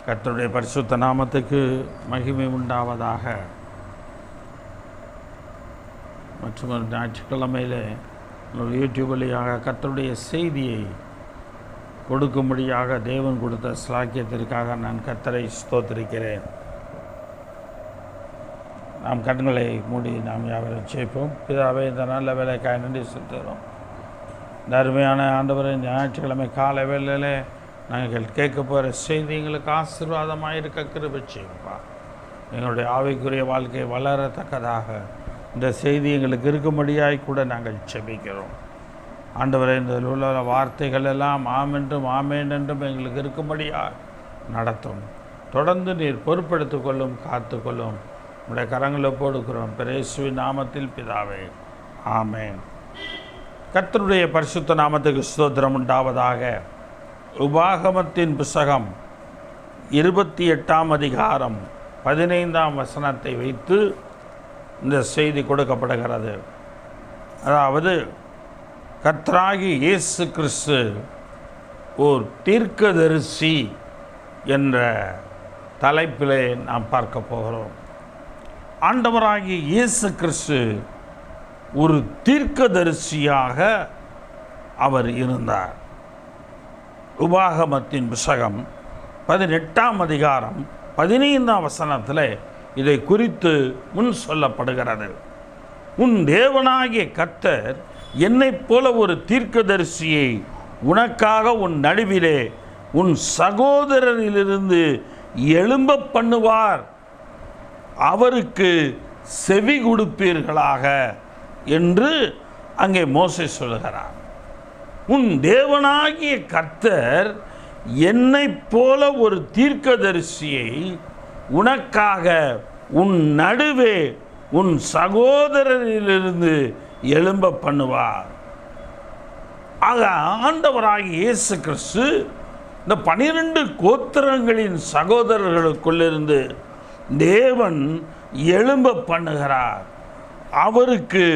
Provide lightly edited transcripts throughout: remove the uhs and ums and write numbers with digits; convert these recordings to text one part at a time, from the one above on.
கர்த்தருடைய பரிசுத்த நாமத்துக்கு மகிமை உண்டாவதாக. மற்றும் ஒரு ஞாயிற்றுக்கிழமையில் யூடியூப் வழியாக கர்த்தருடைய செய்தியை கொடுக்கும்படியாக தேவன் கொடுத்த ஸ்லாக்கியத்திற்காக நான் கர்த்தரை ஸ்தோத்திரிக்கிறேன். நாம் கண்களை மூடி நாம் யாவரும் ஜெபிப்போம். பிதாவே, இந்த நல்ல வேலைக்காய் நன்றி செலுத்துகிறோம். இந்த அருமையான ஆண்டவரை ஞாயிற்றுக்கிழமை காலை வேளையில் நாங்கள் கேட்க போகிற செய்தி எங்களுக்கு ஆசீர்வாதமாக இருக்க கிருபை செய்யும்பா. எங்களுடைய ஆவிக்குரிய வாழ்க்கை வளரத்தக்கதாக இந்த செய்தி எங்களுக்கு இருக்கும்படியாய் கூட நாங்கள் ஜெபிக்கிறோம். ஆண்டவரை இந்த உள்ள வார்த்தைகள் எல்லாம் ஆமென்றும் ஆமேன் என்றும் எங்களுக்கு இருக்கும்படியாக நடத்தும். தொடர்ந்து நீர் பொறுப்பெடுத்து கொள்ளும், காத்துக்கொள்ளும். உடைய கரங்களை போடுக்கிறோம் இயேசுவின் நாமத்தில் பிதாவே, ஆமேன். கர்த்தருடைய பரிசுத்த நாமத்துக்கு ஸ்தோத்திரம் உண்டாவதாக. உபாகமத்தின் புஸ்தகம் 28ஆம் அதிகாரம் 15ஆம் வசனத்தை வைத்து இந்த செய்தி கொடுக்கப்படுகிறது. அதாவது, கர்த்தராகி இயேசு கிறிஸ்து ஓர் தீர்க்கதரிசி என்ற தலைப்பிலே நாம் பார்க்க போகிறோம். ஆண்டவராகிய இயேசு கிறிஸ்து ஒரு தீர்க்கதரிசியாக அவர் இருந்தார். உபாகமத்தின் புஸ்தகம் 18ஆம் அதிகாரம் 15ஆம் வசனத்தில் இதை குறித்து முன் சொல்லப்படுகிறது. உன் தேவனாகிய கர்த்தர் என்னைப் போல ஒரு தீர்க்கதரிசியை உனக்காக உன் நடுவிலே உன் சகோதரரிலிருந்து எழும்ப பண்ணுவார், அவருக்கு செவி கொடுப்பீர்களாக என்று அங்கே மோசே சொல்லுகிறார். உன் தேவனாகிய கர்த்தர் என்னைப் போல ஒரு தீர்க்கதரிசியை உனக்காக உன் நடுவே உன் சகோதரரிலிருந்து எழும்ப பண்ணுவார். ஆக ஆண்டவராகிய இயேசு கிறிஸ்து இந்த 12 கோத்திரங்களின் சகோதரர்களுக்குள்ளிருந்து தேவன் எழும்ப பண்ணுகிறார். அவருக்கு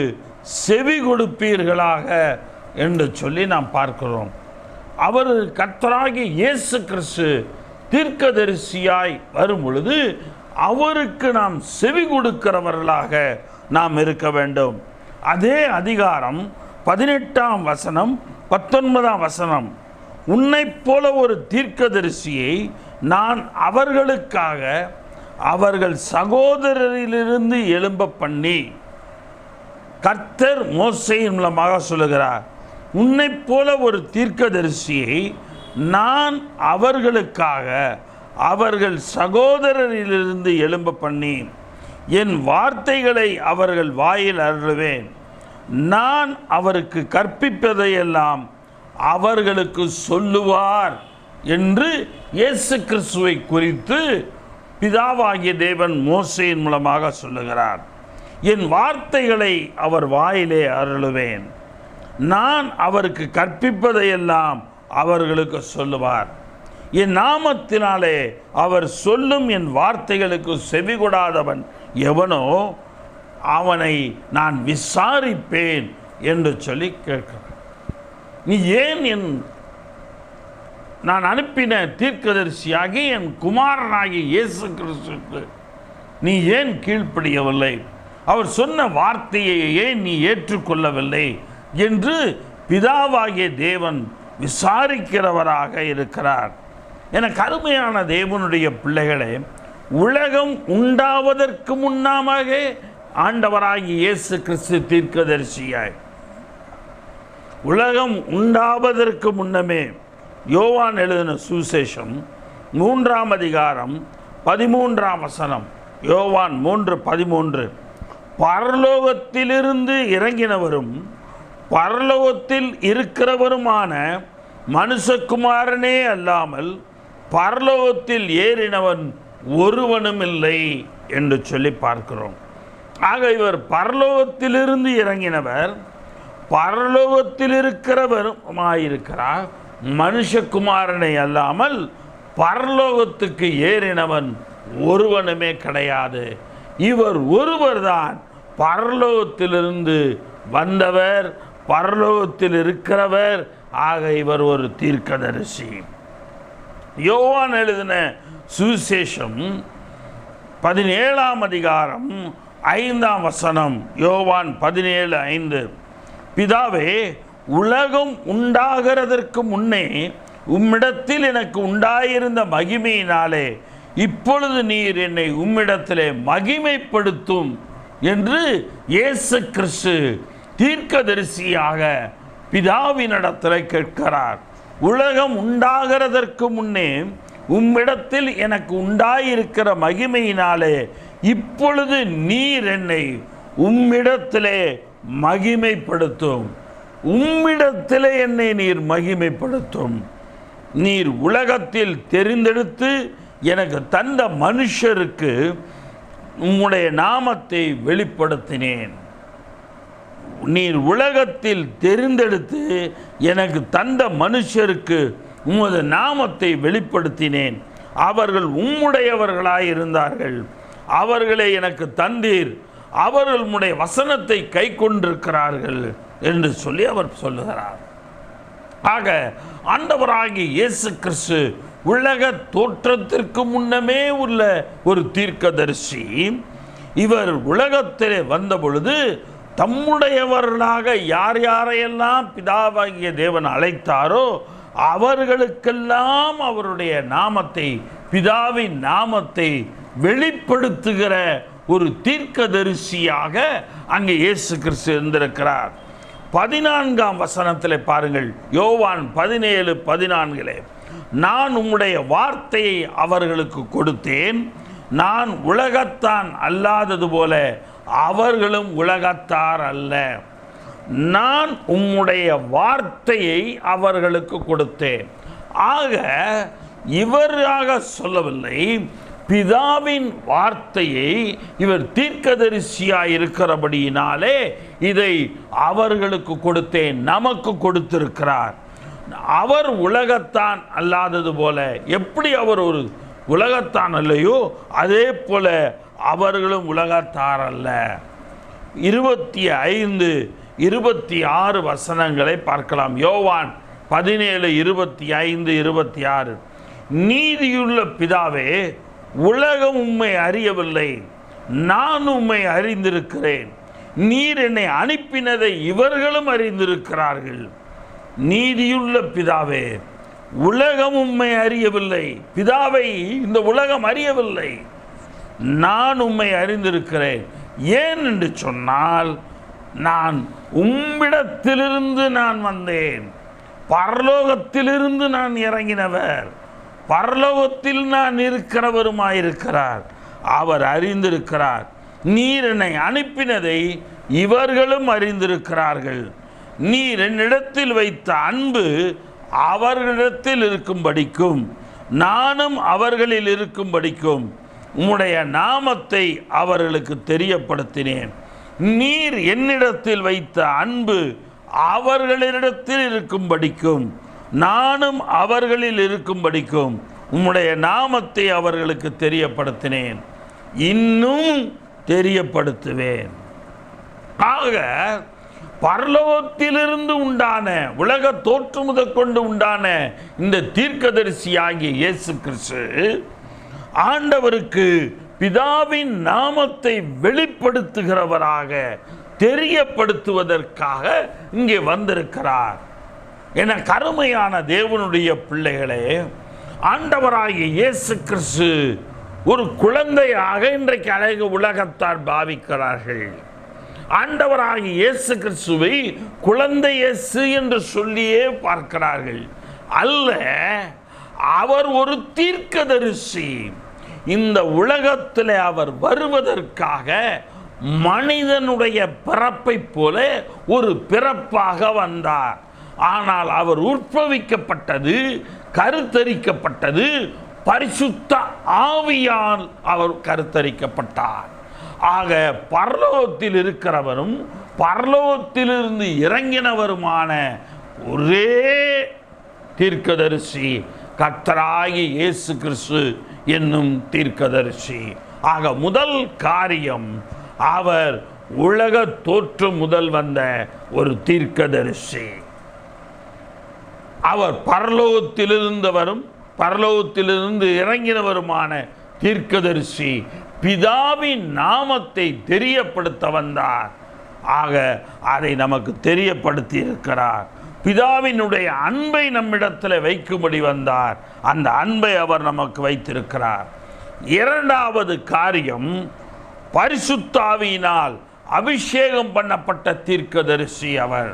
செவி கொடுப்பீர்களாக என்று சொல்லி நாம் பார்க்கிறோம். அவர் கர்த்தராகிய இயேசு கிறிஸ்து தீர்க்கதரிசியாய் வரும் பொழுது அவருக்கு நாம் செவி கொடுக்கிறவர்களாக நாம் இருக்க வேண்டும். அதே அதிகாரம் 18ஆம் வசனம் 19ஆம் வசனம், உன்னைப் போல ஒரு தீர்க்கதரிசியை நான் அவர்களுக்காக அவர்கள் சகோதரரிலிருந்து எழும்ப பண்ணி, கர்த்தர் மோசேயின் மூலமாக சொல்லுகிறார், உன்னைப் போல ஒரு தீர்க்கதரிசியை நான் அவர்களுக்காக அவர்கள் சகோதரரிலிருந்து எழும்ப பண்ணி என் வார்த்தைகளை அவர்கள் வாயில் அருளுவேன். நான் அவருக்கு கற்பிப்பதையெல்லாம் அவர்களுக்கு சொல்லுவார் என்று இயேசு கிறிஸ்துவை குறித்து பிதாவாகிய தேவன் மோசேயின் மூலமாக சொல்லுகிறார். என் வார்த்தைகளை அவர் வாயிலே அருளுவேன், நான் அவருக்கு கற்பிப்பதையெல்லாம் அவர்களுக்கு சொல்லுவார். என் நாமத்தினாலே அவர் சொல்லும் என் வார்த்தைகளுக்கு செவிகொடாதவன் எவனோ அவனை நான் விசாரிப்பேன் என்று சொல்லி கேட்கிறார். நீ ஏன் நான் அனுப்பின தீர்க்கதரிசியாகி என் குமாரனாகி இயேசு கிறிஸ்துவுக்கு நீ ஏன் கீழ்ப்படியவில்லை? அவர் சொன்ன வார்த்தையை ஏன் நீ ஏற்றுக்கொள்ளவில்லை என்று பிதாவாகிய தேவன் விசாரிக்கிறவராக இருக்கிறார். எனக்கு அருமையான தேவனுடைய பிள்ளைகளே, உலகம் உண்டாவதற்கு முன்னாக ஆண்டவராகிய இயேசு கிறிஸ்து தீர்க்கதரிசியாய், உலகம் உண்டாவதற்கு முன்னமே யோவான் எழுதின சுவிசேஷம் 3ஆம் அதிகாரம் 13ஆம் வசனம், யோவான் 3:13, பரலோகத்திலிருந்து இறங்கினவரும் பரலோகத்தில் இருக்கிறவருமான மனுஷகுமாரனே அல்லாமல் பரலோகத்தில் ஏறினவன் ஒருவனும் இல்லை என்று சொல்லி பார்க்கிறோம். ஆக இவர் பரலோகத்திலிருந்து இறங்கினவர், பரலோகத்தில் இருக்கிறவருமாயிருக்கிறார். மனுஷகுமாரனை அல்லாமல் பரலோகத்துக்கு ஏறினவன் ஒருவனுமே கிடையாது. இவர் ஒருவர்தான் பரலோகத்திலிருந்து வந்தவர், பரலோகத்தில் இருக்கிறவர். ஆக இவர் ஒரு தீர்க்கதரிசி. யோவான் எழுதின சுவிசேஷம் 17ஆம் அதிகாரம் 5ஆம் வசனம். யோவான் 17:5. பிதாவே, உலகம் உண்டாகிறதற்கு முன்னே உம்மிடத்தில் எனக்கு உண்டாயிருந்த மகிமையினாலே இப்பொழுது நீர் என்னை உம்மிடத்திலே மகிமைப்படுத்தும் என்று இயேசு கிறிஸ்து தீர்க்கதரிசியாக பிதாவினிடத்தில் கேட்கிறார். உலகம் உண்டாகிறதற்கு முன்னே உம்மிடத்தில் எனக்கு உண்டாயிருக்கிற மகிமையினாலே இப்பொழுது நீர் என்னை உம்மிடத்திலே மகிமைப்படுத்தும். உம்மிடத்திலே என்னை நீர் மகிமைப்படுத்தும். நீர் உலகத்தில் தெரிந்தெடுத்து எனக்கு தந்த மனுஷருக்கு உம்முடைய நாமத்தை வெளிப்படுத்தினேன். நீர் உலகத்தில் தெரிந்தெடுத்து எனக்கு தந்த மனுஷருக்கு உமது நாமத்தை வெளிப்படுத்தினேன். அவர்கள் உம்முடையவர்களாயிருந்தார்கள். அவர்களை எனக்கு தந்தீர். அவர்கள் உம்முடைய வசனத்தை கை கொண்டிருக்கிறார்கள் என்று சொல்லி அவர் சொல்லுகிறார். ஆக ஆண்டவராகிய இயேசு கிறிஸ்து உலக தோற்றத்திற்கு முன்னமே உள்ள ஒரு தீர்க்கதரிசி. இவர் உலகத்திலே வந்த பொழுது தம்முடையவர்களாக யார் யாரையெல்லாம் பிதாவாகிய தேவன் அழைத்தாரோ அவர்களுக்கெல்லாம் அவருடைய நாமத்தை, பிதாவின் நாமத்தை வெளிப்படுத்துகிற ஒரு தீர்க்கதரிசியாக அங்கே இயேசு கிறிஸ்து இருந்திருக்கிறார். 14ஆம் வசனத்தில் பாருங்கள். யோவான் 17:14. நான் உம்முடைய வார்த்தையை அவர்களுக்கு கொடுத்தேன். நான் உலகத்தான் அல்லாதது போல அவர்களும் உலகத்தார் அல்ல. நான் உம்முடைய வார்த்தையை அவர்களுக்கு கொடுத்தேன். ஆக இவராக சொல்லவில்லை, பிதாவின் வார்த்தையை இவர் தீர்க்கதரிசியாய் இருக்கிறபடியினாலே இதை அவர்களுக்கு கொடுத்தேன், நமக்கு கொடுத்திருக்கிறார். அவர் உலகத்தான் அல்லாதது போல, எப்படி அவர் ஒரு உலகத்தான் அல்லையோ அதே போல அவர்களும் உலகத்தார் அல்ல. 25, 26 வசனங்களை பார்க்கலாம். யோவான் 17, 25, 26. நீதியுள்ள பிதாவே, உலகம் உம்மை அறியவில்லை, நான் உம்மை அறிந்திருக்கிறேன். நீர் என்னை அனுப்பினதை இவர்களும் அறிந்திருக்கிறார்கள். நீதியுள்ள பிதாவே, உலகம் உம்மை அறியவில்லை. பிதாவை இந்த உலகம் அறியவில்லை, நான் உம்மை அறிந்திருக்கிறேன். ஏன் என்று சொன்னால், நான் உம்மிடத்திலிருந்து நான் வந்தேன். பரலோகத்திலிருந்து நான் இறங்கினவர், பரலோகத்தில் நான் இருக்கிறவருமாயிருக்கிறார். அவர் அறிந்திருக்கிறார். நீர் என்னை அனுப்பினதை இவர்களும் அறிந்திருக்கிறார்கள். நீர் என்னிடத்தில் வைத்த அன்பு அவர்களிடத்தில் இருக்கும்படிக்கும் நானும் அவர்களில் இருக்கும்படிக்கும் உம்முடைய நாமத்தை அவர்களுக்கு தெரியப்படுத்தினேன். நீர் என்னிடத்தில் வைத்த அன்பு அவர்களிடத்தில் இருக்கும்படிக்கும் நானும் அவர்களில் இருக்கும்படிக்கும் உம்முடைய நாமத்தை அவர்களுக்கு தெரியப்படுத்தினேன், இன்னும் தெரியப்படுத்துவேன். ஆக பரலோகத்திலிருந்து உண்டான, உலக தோற்று முதற்கொண்டு உண்டான இந்த தீர்க்கதரிசியாகிய இயேசு கிறிஸ்து ஆண்டவருக்கு பிதாவின் நாமத்தை வெளிப்படுத்துகிறவராக, தெரியப்படுத்துவதற்காக இங்கே வந்திருக்கிறார். என கருமையான தேவனுடைய பிள்ளைகளே, ஆண்டவராகிய இயேசு கிறிஸ்து ஒரு குழந்தையாக இன்றைக்கு அழகு உலகத்தார் பாவிக்கிறார்கள். ஆண்டவராகிய இயேசு கிறிஸ்துவை குழந்தை இயேசு என்று சொல்லியே பார்க்கிறார்கள். அல்ல, அவர் ஒரு தீர்க்கதரிசி. இந்த உலகத்தில் அவர் வருவதற்காக மனிதனுடைய பிறப்பை போல ஒரு பிறப்பாக வந்தார். ஆனால் அவர் உற்பவிக்கப்பட்டது, கருத்தரிக்கப்பட்டது பரிசுத்த ஆவியால் அவர் கருத்தரிக்கப்பட்டார். ஆக பரலோகத்தில் இருக்கிறவரும் பரலோகத்திலிருந்து இறங்கினவருமான ஒரே தீர்க்கதரிசி கர்த்தராகிய இயேசு கிறிஸ்து என்னும் தீர்க்கதரிசி. ஆக முதல் காரியம், அவர் உலக தோற்று முதல் வந்த ஒரு தீர்க்கதரிசி. அவர் பரலோகத்திலிருந்தவரும் பரலோகத்திலிருந்து இறங்கினவருமான தீர்க்கதரிசி பிதாவின் நாமத்தை தெரியப்படுத்த வந்தார். ஆக அதை நமக்கு தெரியப்படுத்தி இருக்கிறார். பிதாவினுடைய அன்பை நம்மிடத்தில் வைக்கும்படி வந்தார். அந்த அன்பை அவர் நமக்கு வைத்திருக்கிறார். இரண்டாவது காரியம், பரிசுத்த ஆவியினால் அபிஷேகம் பண்ணப்பட்ட தீர்க்கதரிசி அவர்.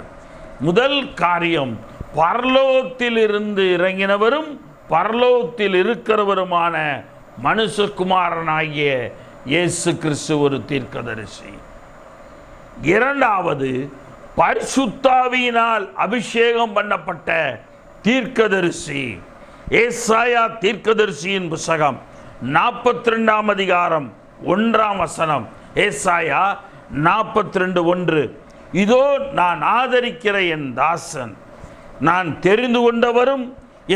முதல் காரியம், பரலோகத்தில் இருந்து இறங்கினவரும் பரலோகத்தில் இருக்கிறவருமான மனுஷகுமாரனாகிய இயேசு கிறிஸ்து ஒரு தீர்க்கதரிசி. இரண்டாவது, பரிசுத்த ஆவியினால் அபிஷேகம் பண்ணப்பட்ட தீர்க்கதரிசி. ஏசாயா தீர்க்கதரிசியின் புத்தகம் 42 அதிகாரம் 1 ஏசாயா 42:1. இதோ நான் ஆதரிக்கிற என் தாசன், நான் தெரிந்து கொண்டவரும்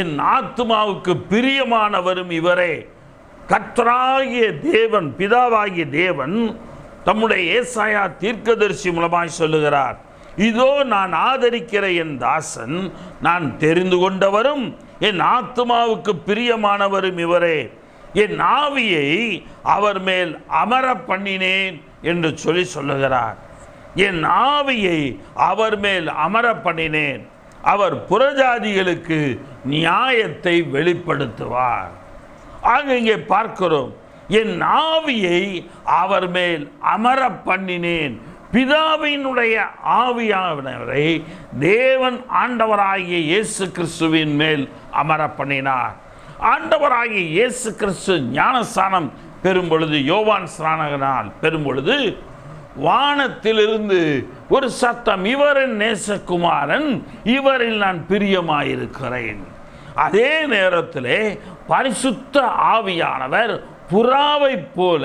என் ஆத்துமாவுக்கு பிரியமானவரும் இவரே. கர்த்தராகிய தேவன், பிதாவாகிய தேவன் தம்முடைய ஏசாயா தீர்க்கதரிசி மூலமாய் சொல்லுகிறார், இதோ நான் ஆதரிக்கிற என் தாசன், நான் தெரிந்து கொண்டவரும் என் ஆத்துமாவுக்கு பிரியமானவரும் இவரே. என் ஆவியை அவர் மேல் அமர பண்ணினேன் என்று சொல்லுகிறார். என் ஆவியை அவர் மேல் அமர பண்ணினேன். அவர் புறஜாதிகளுக்கு நியாயத்தை வெளிப்படுத்துவார். ஆக இங்கே பார்க்கிறோம், என் ஆவியை அவர் மேல் அமர பண்ணினேன். பிதாவினுடைய ஆவியானவரை தேவன் ஆண்டவராகிய இயேசு கிறிஸ்துவின் மேல் அமர பண்ணினார். ஆண்டவராகிய இயேசு கிறிஸ்து ஞானஸ்நானம் பெறும் பொழுது, யோவான் ஸ்நானகனால் பெறும் பொழுது, வானத்திலிருந்து ஒரு சத்தம், இவரின் நேசகுமாரன், இவரில் நான் பிரியமாயிருக்கிறேன். அதே நேரத்திலே பரிசுத்த ஆவியானவர் புறாவை போல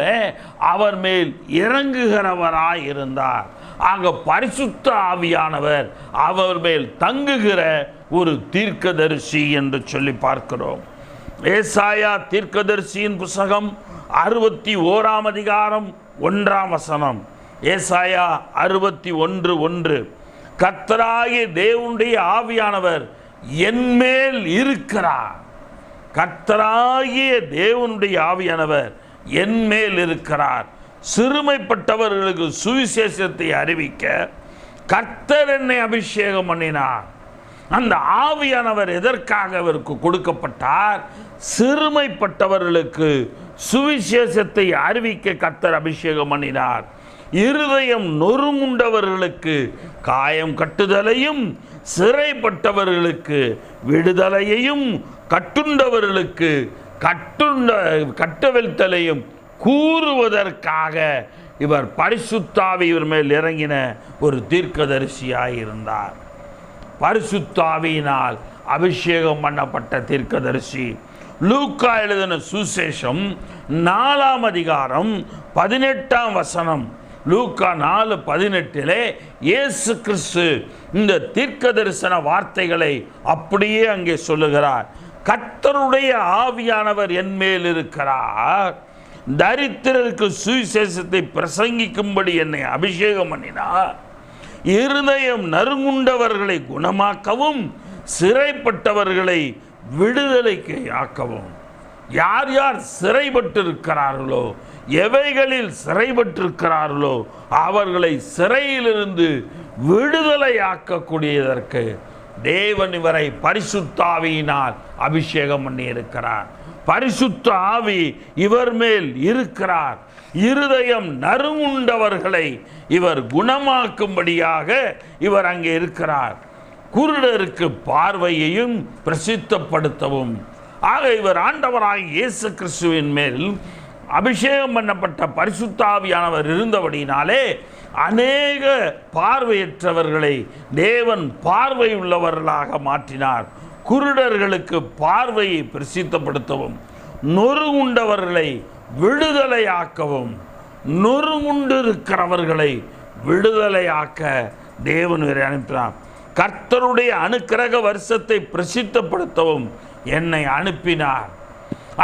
அவர் மேல் இறங்குகிறவராய் இருந்தார். ஆக பரிசுத்த ஆவியானவர் அவர் மேல் தங்குகிற ஒரு தீர்க்கதரிசி என்று சொல்லி பார்க்கிறோம். ஏசாயா தீர்க்கதரிசியின் புத்தகம் 61 அதிகாரம் 1 ஏசாயா 61:1. கர்த்தராகிய தேவனுடைய ஆவியானவர் என்மேல் இருக்கிறார். கர்த்தராகிய தேவனுடைய ஆவியானவர் என்மேல் இருக்கிறார். சிறுமைப்பட்டவர்களுக்கு சுவிசேஷத்தை அறிவிக்க கர்த்தர் என்னை அபிஷேகம் பண்ணினார். அந்த ஆவியானவர் எதற்காக அவருக்கு கொடுக்கப்பட்டார்? சிறுமைப்பட்டவர்களுக்கு சுவிசேஷத்தை அறிவிக்க கர்த்தர் அபிஷேகம் பண்ணினார். இருதயம் நொறுங்குண்டவர்களுக்கு காயம் கட்டுதலையும், சிறைப்பட்டவர்களுக்கு விடுதலையையும், கட்டுண்டவர்களுக்கு கட்டவிழ்த்தலையும் கூறுவதற்காக இவர் பரிசுத்த ஆவி இவர் மேல் இறங்கின ஒரு தீர்க்கதரிசியாயிருந்தார். பரிசுத்த ஆவியினால் அபிஷேகம் பண்ணப்பட்ட தீர்க்கதரிசி. லூக்கா எழுதின சுசேஷம் 4 அதிகாரம் 18 லூக்கா 4:18 இயேசு கிறிஸ்து இந்த தீர்க்க தரிசன வார்த்தைகளை அப்படியே அங்கே சொல்லுகிறார். கர்த்தருடைய ஆவியானவர் என்மேல் இருக்கிறார், தரித்திரருக்கு சுவிசேஷத்தை பிரசங்கிக்கும்படி என்னை அபிஷேகம் பண்ணினார், இருதயம் நறுங்குண்டவர்களை குணமாக்கவும், சிறைப்பட்டவர்களை விடுதலைக்கு ஆக்கவும். யார் யார் சிறைப்பட்டிருக்கிறார்களோ, எவைகளில் சிறைப்பட்டிருக்கிறார்களோ அவர்களை சிறையிலிருந்து விடுதலை ஆக்கக்கூடியதற்கு தேவன் இவரை பரிசுத்த ஆவியினால் அபிஷேகம் பண்ணி இருக்கிறார். பரிசுத்த ஆவி இவர் மேல் இருக்கிறார். இருதயம் நறுங்குண்டவர்களை இவர் குணமாக்கும்படியாக இவர் அங்கே இருக்கிறார். குருடருக்கு பார்வையையும் பிரசித்தப்படுத்தவும். ஆக இவர் ஆண்டவராகிய இயேசு கிறிஸ்துவின் மேல் அபிஷேகம் பண்ணப்பட்ட பரிசுத்த ஆவியானவர் இருந்தபடினாலே அநேக பார்வையற்றவர்களை தேவன் பார்வை உள்ளவர்களாக மாற்றினார். குருடர்களுக்கு பார்வையை பிரசித்தப்படுத்தவும், நொறுங்குண்டவர்களை விடுதலையாக்கவும், நொறுங்குண்டிருக்கிறவர்களை விடுதலையாக்க தேவன் இவரை அனுப்பினார். கர்த்தருடைய அனுக்கிரக வருஷத்தை பிரசித்தப்படுத்தவும் என்னை அனுப்பினார்.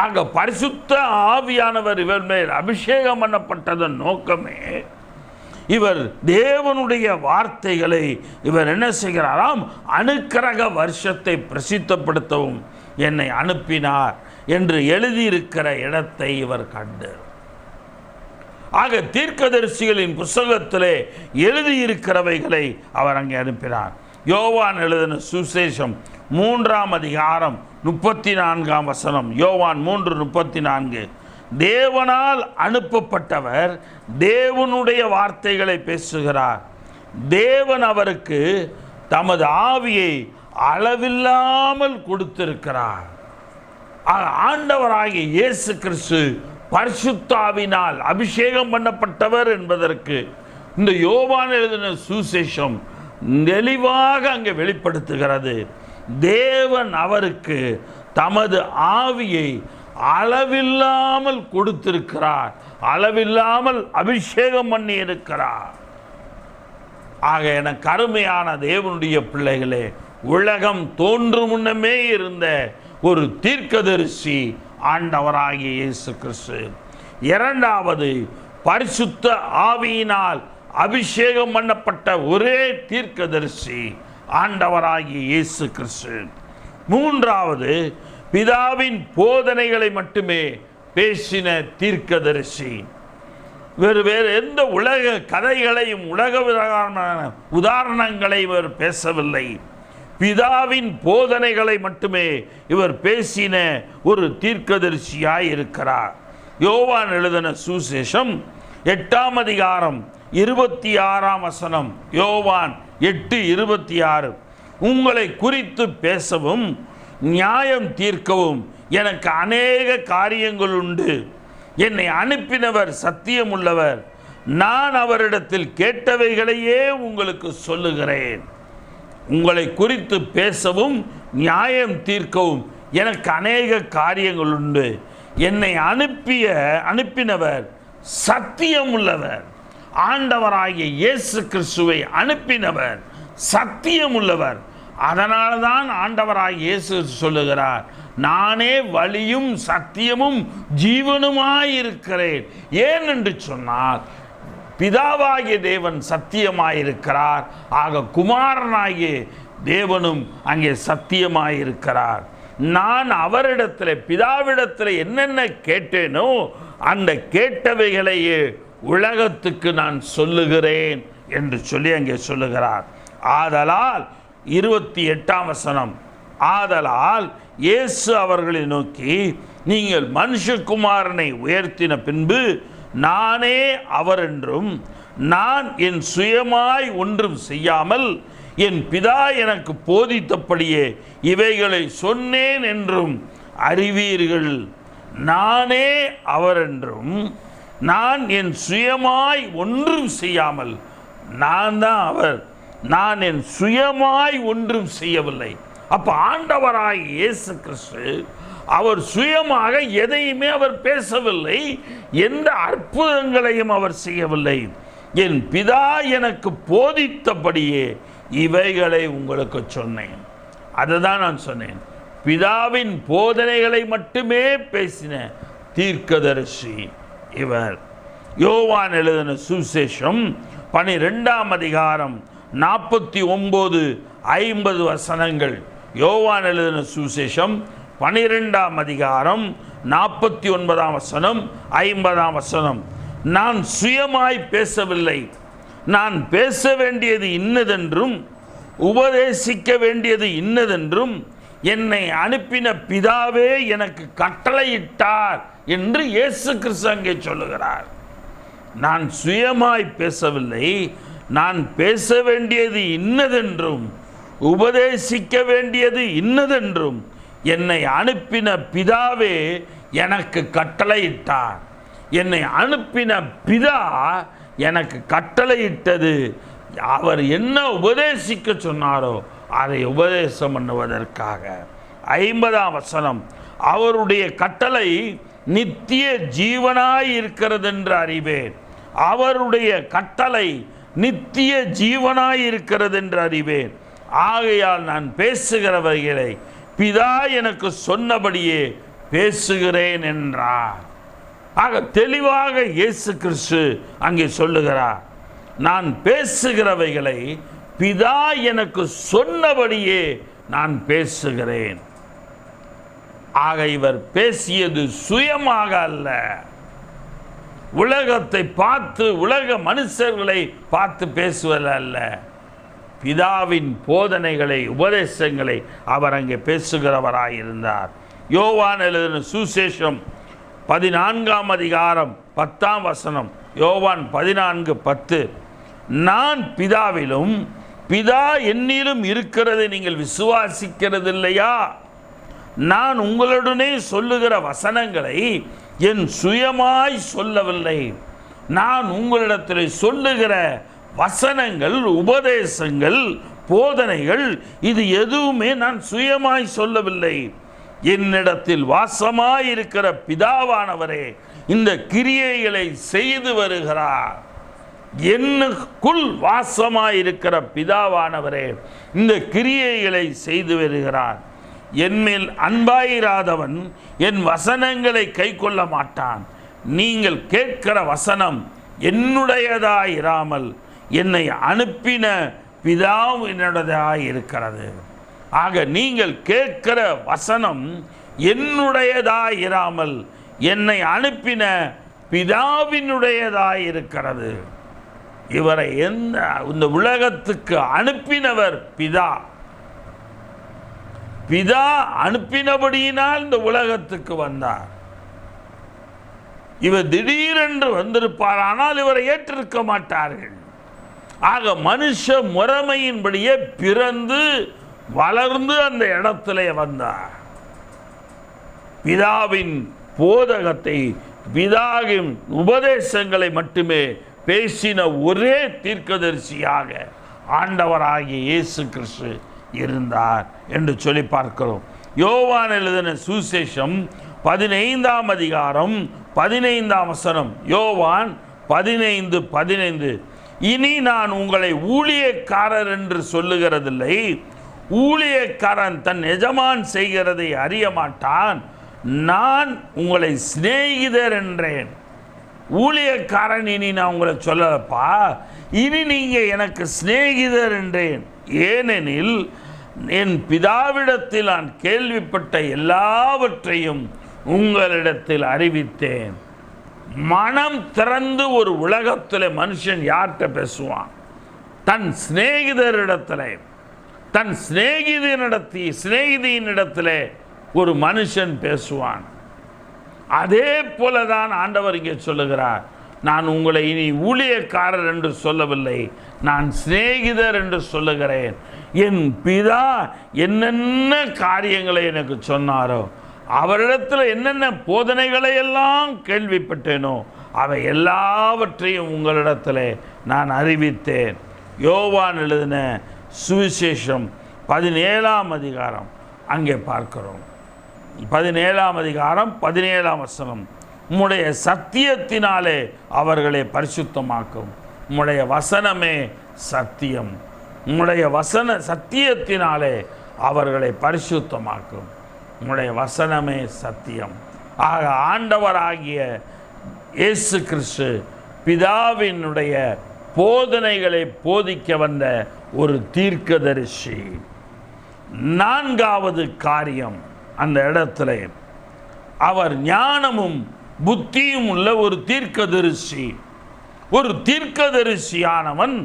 ஆக பரிசுத்த ஆவியானவர் இவர் மேல் அபிஷேகம் பண்ணப்பட்டதன் நோக்கமே இவர் தேவனுடைய வார்த்தைகளை இவர் என்ன செய்கிறாராம், அனுக்கிரக வருஷத்தை பிரசித்தப்படுத்தவும், என்னை அனுப்பினார் என்று எழுதியிருக்கிற இடத்தை இவர் கண்டு. ஆக தீர்க்கதரிசிகளின் புஸ்தகத்திலே எழுதியிருக்கிறவைகளை அவர் அங்கே அனுப்பினார். யோவான் எழுதின சுசேஷம் 3ஆம் அதிகாரம் 34ஆம் வசனம். யோவான் 3:34. தேவனால் அனுப்பப்பட்டவர் தேவனுடைய வார்த்தைகளை பேசுகிறார். தேவன் அவருக்கு தமது ஆவியை அளவில்லாமல் கொடுத்திருக்கிறார். ஆண்டவராகிய இயேசு கிறிஸ்து பரிசுத்தாவினால் அபிஷேகம் பண்ணப்பட்டவர் என்பதற்கு இந்த யோவான் எழுதின சுசேஷம் தெளிவாக அங்கே வெளிப்படுத்துகிறது. தேவன் அவருக்கு தமது ஆவியை அளவில்லாமல் கொடுத்திருக்கிறார், அளவில்லாமல் அபிஷேகம் பண்ணி இருக்கிறார். ஆக எனக்கு அருமையான தேவனுடைய பிள்ளைகளே, உலகம் தோன்றும் முன்னமே இருந்த ஒரு தீர்க்கதரிசி ஆண்டவராகிய இயேசு கிறிஸ்து. இரண்டாவது, பரிசுத்த ஆவியினால் அபிஷேகம் பண்ணப்பட்ட ஒரே தீர்க்கதரிசி ஆண்டவராகிய இயேசு கிறிஸ்து. மூன்றாவது, பிதாவின் போதனைகளை மட்டுமே பேசின தீர்க்கதரிசி. வேறு எந்த உலக கதைகளையும் உலக உதாரணங்களை இவர் பேசவில்லை. பிதாவின் போதனைகளை மட்டுமே இவர் பேசின ஒரு தீர்க்கதரிசியாய் இருக்கிறார். யோவான் எழுதின சுசேஷம் 8ஆம் அதிகாரம் 26ஆம் வசனம். யோவான் 8:26. உங்களை குறித்து பேசவும் நியாயம் தீர்க்கவும் எனக்கு அநேக காரியங்கள் உண்டு. என்னை அனுப்பினவர் சத்தியமுள்ளவர். நான் அவரிடத்தில் கேட்டவைகளையே உங்களுக்கு சொல்லுகிறேன். உங்களை குறித்து பேசவும் நியாயம் தீர்க்கவும் எனக்கு அநேக காரியங்கள் உண்டு. என்னை அனுப்பினவர் சத்தியமுள்ளவர். ஆண்டவராகிய இயேசு கிறிஸ்துவை அனுப்பினவர் சத்தியமுள்ளவர். அதனால்தான் ஆண்டவராகிய இயேசு சொல்லுகிறார், நானே வழியும் சத்தியமும் ஜீவனுமாயிருக்கிறேன். ஏன் என்று சொன்னால், பிதாவாகிய தேவன் சத்தியமாயிருக்கிறார். ஆக குமாரனாகிய தேவனும் அங்கே சத்தியமாயிருக்கிறார். நான் அவரிடத்தில் பிதாவிடத்தில் என்னென்ன கேட்டேனோ அந்த கேட்டவைகளையே உலகத்துக்கு நான் சொல்லுகிறேன் என்று சொல்லி அங்கே சொல்லுகிறார். ஆதலால் 28ஆம் வசனம். ஆதலால் இயேசு அவர்களை நோக்கி, நீங்கள் மனுஷகுமாரனை உயர்த்தின பின்பு நானே அவர் என்றும், நான் என் சுயமாய் ஒன்றும் செய்யாமல் என் பிதா எனக்கு போதித்தபடியே இவைகளை சொன்னேன் என்றும் அறிவீர்கள். நானே அவர் என்றும், நான் என் சுயமாய் ஒன்றும் செய்யாமல், நான் தான் அவர், நான் என் சுயமாய் ஒன்றும் செய்யவில்லை. அப்ப ஆண்டவராய் இயேசு கிறிஸ்து அவர் சுயமாக எதையுமே அவர் பேசவில்லை, எந்த அற்புதங்களையும் அவர் செய்யவில்லை. என் பிதா எனக்கு போதித்தபடியே இவைகளை உங்களுக்கு சொன்னேன். அதுதான் நான் சொன்னேன். பிதாவின் போதனைகளை மட்டுமே பேசின தீர்க்கதரிசி இவர். யோவான் எழுதின சுவிசேஷம் 12ஆம் அதிகாரம் 49-50 வசனங்கள். யோவான் எழுதின சுவிசேஷம் 12ஆம் அதிகாரம் 49ஆம் வசனம் 50ஆம் வசனம். நான் சுயமாய் பேசவில்லை, நான் பேச வேண்டியது இன்னதென்றும் உபதேசிக்க வேண்டியது இன்னதென்றும் என்னை அனுப்பின பிதாவே எனக்கு கட்டளையிட்டார் என்று இயேசு கிறிஸ்து அங்கே சொல்லுகிறார். நான் சுயமாய் பேசவில்லை, நான் பேச வேண்டியது இன்னதென்றும் உபதேசிக்க வேண்டியது இன்னதென்றும் என்னை அனுப்பின பிதாவே எனக்கு கட்டளையிட்டார். என்னை அனுப்பின பிதா எனக்கு கட்டளையிட்டது, அவர் என்ன உபதேசிக்க சொன்னாரோ அதை உபதேசம் பண்ணுவதற்காக. 50ஆம் வசனம். அவருடைய கட்டளை நித்திய ஜீவனாய் இருக்கிறது என்று அறிவேன். அவருடைய கட்டளை நித்திய ஜீவனாய் இருக்கிறது என்று அறிவேன். ஆகையால் நான் பேசுகிறவைகளை பிதா எனக்கு சொன்னபடியே பேசுகிறேன் என்றார். ஆக தெளிவாக இயேசு கிறிஸ்து அங்கே சொல்லுகிறார், நான் பேசுகிறவைகளை பிதா எனக்கு சொன்னபடியே நான் பேசுகிறேன். ஆக இவர் பேசியது சுயமாக அல்ல, உலகத்தை பார்த்து உலக மனுஷர்களை பார்த்து பேசுவது அல்ல, பிதாவின் போதனைகளை உபதேசங்களை அவர் அங்கே பேசுகிறவராயிருந்தார். யோவான் எழுதின சுசேஷம் 14ஆம் அதிகாரம் 10ஆம் வசனம். யோவான் 14:10. நான் பிதாவிலும் பிதா என்னிலும் இருக்கிறதை நீங்கள் விசுவாசிக்கிறது இல்லையா? நான் உங்களுடனே சொல்லுகிற வசனங்களை என் சுயமாய் சொல்லவில்லை. நான் உங்களிடத்தில் சொல்லுகிற வசனங்கள், உபதேசங்கள், போதனைகள் இது எதுவுமே நான் சுயமாய் சொல்லவில்லை. என்னிடத்தில் வாசமாயிருக்கிற பிதாவானவரே இந்த கிரியைகளை செய்து வருகிறார். என்னுக்குள் வாசமாயிருக்கிற பிதாவானவரே இந்த கிரியைகளை செய்து வருகிறார். என்மேல் அன்பாயிராதவன் என் வசனங்களை கை கொள்ள மாட்டான். நீங்கள் கேட்கிற வசனம் என்னுடையதாயிராமல் என்னை அனுப்பின பிதாவினுடையதாயிருக்கிறது. ஆக நீங்கள் கேட்கிற வசனம் என்னுடையதாயிராமல் என்னை அனுப்பின பிதாவினுடையதாயிருக்கிறது. இவரை இந்த உலகத்துக்கு அனுப்பினவர் பிதா. பிதா அனுப்பினபடியினால் இந்த உலகத்துக்கு வந்தார். இவர் திடீரென்று வந்திருப்பார், ஆனால் இவரை ஏற்றிருக்க மாட்டார்கள். ஆக மனுஷ முறைமையின்படியே பிறந்து வளர்ந்து அந்த இடத்திலே வந்தார். பிதாவின் போதகத்தை, பிதாவின் உபதேசங்களை மட்டுமே பேசின ஒரே தீர்க்கதரிசியாக ஆண்டவராகிய இயேசு கிறிஸ்து இருந்தார் என்று சொல்லி பார்க்கிறோம். யோவான் எழுதின சுசேஷம் 15ஆம் அதிகாரம் 15ஆம் வசனம். யோவான் 15:15. இனி நான் உங்களை ஊழியக்காரர் என்று சொல்லுகிறதில்லை. ஊழியக்காரன் தன் எஜமான் செய்கிறதை அறிய மாட்டான். நான் உங்களை சிநேகிதர் என்றேன். ஊழியக்காரன் இனி நான் உங்களை சொல்லப்பா, இனி நீங்க எனக்கு சிநேகிதர் என்றேன். ஏனெனில் என் பிதாவிடத்தில் நான் கேள்விப்பட்ட எல்லாவற்றையும் உங்களிடத்தில் அறிவித்தேன். மனம் திறந்து ஒரு உலகத்தில் மனுஷன் யார்கிட்ட பேசுவான்? தன் சிநேகிதரிடத்தில், தன் சிநேகிதியினிடத்தில் ஒரு மனுஷன் பேசுவான். அதே போலதான் ஆண்டவர் இங்கே சொல்லுகிறார், நான் உங்களை இனி ஊழியக்காரர் என்று சொல்லவில்லை, நான் சிநேகிதர் என்று சொல்லுகிறேன். என் பிதா என்னென்ன காரியங்களை எனக்கு சொன்னாரோ, அவரிடத்தில் என்னென்ன போதனைகளை எல்லாம் கேள்விப்பட்டேனோ அவை எல்லாவற்றையும் உங்களிடத்தில் நான் அறிவித்தேன். யோவான் எழுதின சுவிசேஷம் 17ஆம் அதிகாரம் அங்கே பார்க்கிறோம். 17ஆம் அதிகாரம் 17ஆம் வசனம். உம்முடைய சத்தியத்தினாலே அவர்களை பரிசுத்தமாக்கும். உம்முடைய வசனமே சத்தியம். உம்முடைய சத்தியத்தினாலே அவர்களை பரிசுத்தமாக்கும். உம்முடைய வசனமே சத்தியம். ஆக ஆண்டவராகிய இயேசு கிறிஸ்து பிதாவினுடைய போதனைகளை போதிக்க வந்த ஒரு தீர்க்கதரிசி. 4வது காரியம், அந்த இடத்துல அவர் ஞானமும் புத்தியும் உள்ள ஒரு தீர்க்கதரிசி. ஒரு தீர்க்கதரிசியானவன்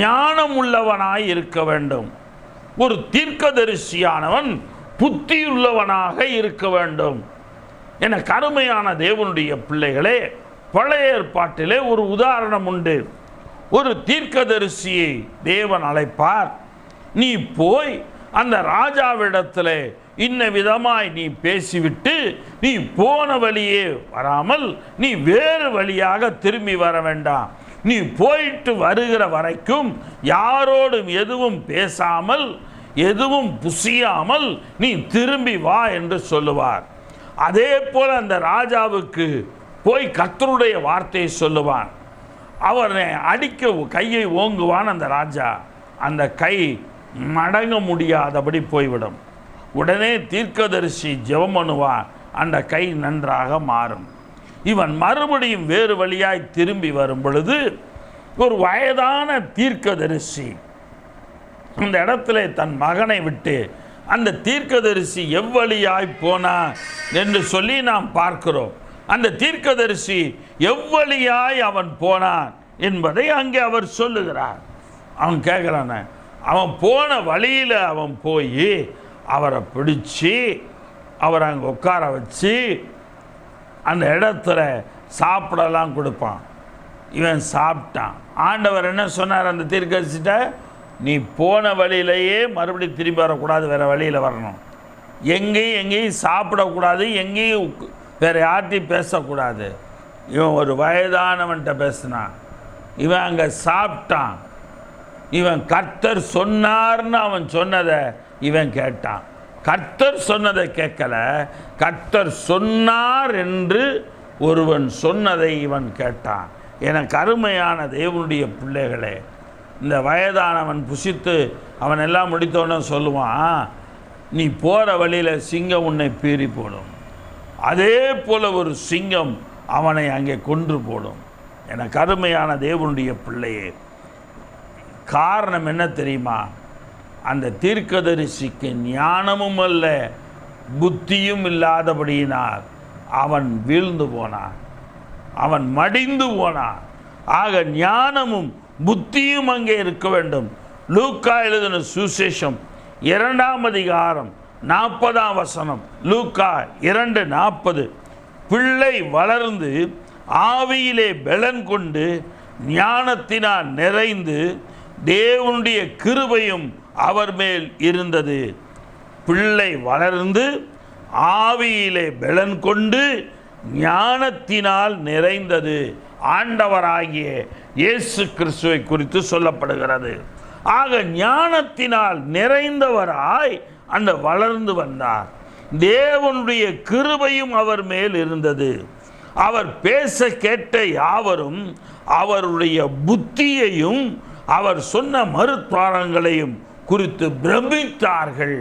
ஞானம் உள்ளவனாய் இருக்க வேண்டும். ஒரு தீர்க்கதரிசியானவன் புத்தியுள்ளவனாக இருக்க வேண்டும். என கருமையான தேவனுடைய பிள்ளைகளே, பழைய ஏற்பாட்டிலே ஒரு உதாரணம் உண்டு. ஒரு தீர்க்கதரிசியை தேவன் அழைப்பார். நீ போய் அந்த ராஜாவிடத்தில் இன்ன விதமாய் நீ பேசிவிட்டு நீ போன வழியே வராமல் நீ வேறு வழியாக திரும்பி வர வேண்டாம். நீ போயிட்டு வருகிற வரைக்கும் யாரோடும் எதுவும் பேசாமல் எதுவும் புசியாமல் நீ திரும்பி வா என்று சொல்லுவார். அதே போல அந்த ராஜாவுக்கு போய் கர்த்தருடைய வார்த்தையை சொல்லுவான். அவனை அடிக்க கையை ஓங்குவான் அந்த ராஜா. அந்த கை மடங்க முடியாதபடி போய்விடும். உடனே தீர்க்கதரிசி ஜெபம் பண்ணுவான், அந்த கை நன்றாக மாறும். இவன் மறுபடியும் வேறு வழியாய் திரும்பி வரும் பொழுது ஒரு வயதான தீர்க்கதரிசி அந்த இடத்துல தன் மகனை விட்டு அந்த தீர்க்கதரிசி எவ்வழியாய் போனான் என்று சொல்லி நாம் பார்க்கிறோம். அந்த தீர்க்கதரிசி எவ்வழியாய் அவன் போனான் என்பதை அங்கே அவர் சொல்லுகிறார். அவன் கேட்குறான, அவன் போன வழியில் அவன் போய் அவரை பிடிச்சி அவரை அங்கே உட்கார வச்சு அந்த இடத்துல சாப்பிடலாம் கொடுப்பான். இவன் சாப்பிட்டான். ஆண்டவர் என்ன சொன்னார் அந்த தீர்க்கதரிசிட்ட, நீ போன வழியிலேயே மறுபடியும் திரும்பி வரக்கூடாது, வேறு வழியில் வரணும். எங்கேயும் சாப்பிடக்கூடாது, எங்கேயும் வேறு யார்ட்டையும் பேசக்கூடாது. இவன் ஒரு வயதானவன்கிட்ட பேசினான். இவன் அங்கே சாப்பிட்டான். இவன் கர்த்தர் சொன்னார்னு அவன் சொன்னதை இவன் கேட்டான். கர்த்தர் சொன்னதை கேட்கல, கர்த்தர் சொன்னார் என்று ஒருவன் சொன்னதை இவன் கேட்டான். எனக்கு அருமையான தேவனுடைய பிள்ளைகளே, இந்த வயதானவன் புசித்து அவன் எல்லாம் முடித்தோன்னு சொல்லுவான், நீ போகிற வழியில் சிங்கம் உன்னை பீறி போடும், அதே போல் ஒரு சிங்கம் அவனை அங்கே கொன்று போடும். எனக்கு அருமையான தேவனுடைய பிள்ளையே, காரணம் என்ன தெரியுமா? அந்த தீர்க்கதரிசிக்கு ஞானமும் அல்ல புத்தியும் இல்லாதபடியினால் அவன் வீழ்ந்து போனான், அவன் மடிந்து போனான். ஆக ஞானமும் புத்தியும் அங்கே இருக்க வேண்டும். லூக்கா எழுதின சுவிசேஷம் 2ஆம் அதிகாரம் 40ஆம் வசனம், லூக்கா 2:40, பிள்ளை வளர்ந்து ஆவியிலே பலன் கொண்டு ஞானத்தினால் நிறைந்து தேவனுடைய கிருபையும் அவர் மேல் இருந்தது. பிள்ளை வளர்ந்து ஆவியிலே பலன் கொண்டு ஞானத்தினால் நிறைந்தது. ஆண்டவராகிய இயேசு கிறிஸ்துவை குறித்து சொல்லப்படுகிறது. ஆக ஞானத்தினால் நிறைந்தவராய் அந்த வளர்ந்து வந்தார். தேவனுடைய கிருபையும் அவர் மேல் இருந்தது. அவர் பேச கேட்ட யாவரும் அவருடைய புத்தியையும் அவர் சொன்ன மருத்துவங்களையும் குறித்து பிரமித்தார்கள்.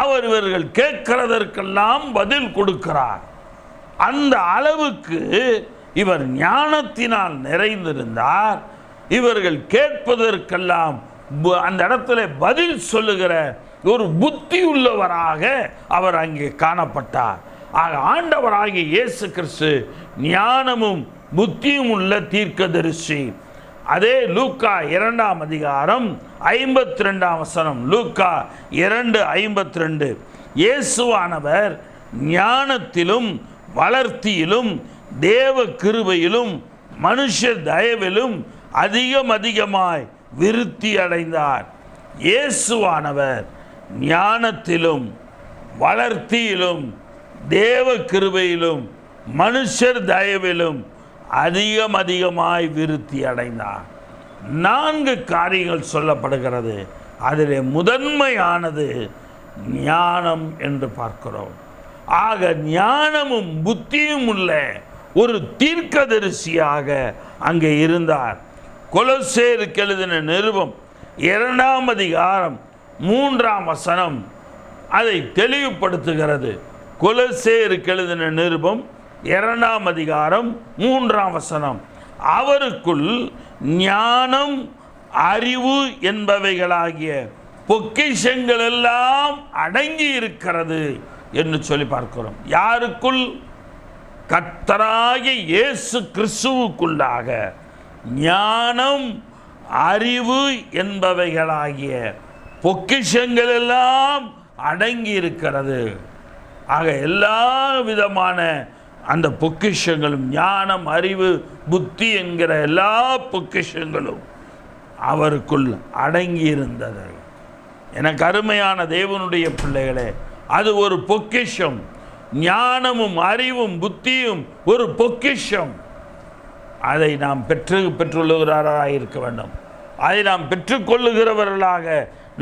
அவர் இவர்கள் கேட்கிறதற்கெல்லாம் பதில் கொடுக்கிறார். அந்த அளவுக்கு இவர் ஞானத்தினால் நிறைந்திருந்தார். இவர்கள் கேட்பதற்கெல்லாம் அந்த இடத்துல பதில் சொல்லுகிற ஒரு புத்தி உள்ளவராக அவர் அங்கே காணப்பட்டார். ஆக ஆண்டவராகிய இயேசு கிறிஸ்து ஞானமும் புத்தியும் உள்ள தீர்க்கதரிசி. அதே லூக்கா 2ஆம் அதிகாரம் 52ஆம் வசனம், லூக்கா 2:52, இயேசுவானவர் ஞானத்திலும் வளர்த்தியிலும் தேவ கிருபையிலும் மனுஷர் தயவிலும் அதிகமாய் விருத்தி அடைந்தார். இயேசுவானவர் ஞானத்திலும் வளர்த்தியிலும் தேவ கிருபையிலும் மனுஷர் தயவிலும் அதிகமாய் விருத்தி அடைந்தார். 4 காரியங்கள் சொல்லப்படுகிறது. அதிலே முதன்மையானது ஞானம் என்று பார்க்கிறோம். ஆக ஞானமும் புத்தியும் உள்ள ஒரு தீர்க்கதரிசியாக அங்கே இருந்தார். கொலோசேயருக்கு எழுதின நிருபம் 2ஆம் அதிகாரம் 3ஆம் வசனம் அதை தெளிவுபடுத்துகிறது. கொலோசேயருக்கு எழுதின நிருபம் 2ஆம் அதிகாரம் 3ஆம் வசனம், அவருக்குள் ஞானம் அறிவு என்பவைகளாகிய பொக்கிஷங்கள் எல்லாம் அடங்கி இருக்கிறது என்று சொல்லி பார்க்கிறோம். யாருக்குள்? கர்த்தராகிய இயேசு கிறிஸ்துவுக்குள்ளாக ஞானம் அறிவு என்பவைகளாகிய பொக்கிஷங்கள் எல்லாம் அடங்கி இருக்கிறது. ஆக எல்லா விதமான அந்த பொக்கிஷங்களும், ஞானம் அறிவு புத்தி என்கிற எல்லா பொக்கிஷங்களும் அவருக்குள் அடங்கி இருந்தது. எனக்கு அருமையான தேவனுடைய பிள்ளைகளே, அது ஒரு பொக்கிஷம். ஞானமும் அறிவும் புத்தியும் ஒரு பொக்கிஷம். அதை நாம் பெற்றுள்ளவராக இருக்க வேண்டும். அதை நாம் பெற்றுக்கொள்ளுகிறவர்களாக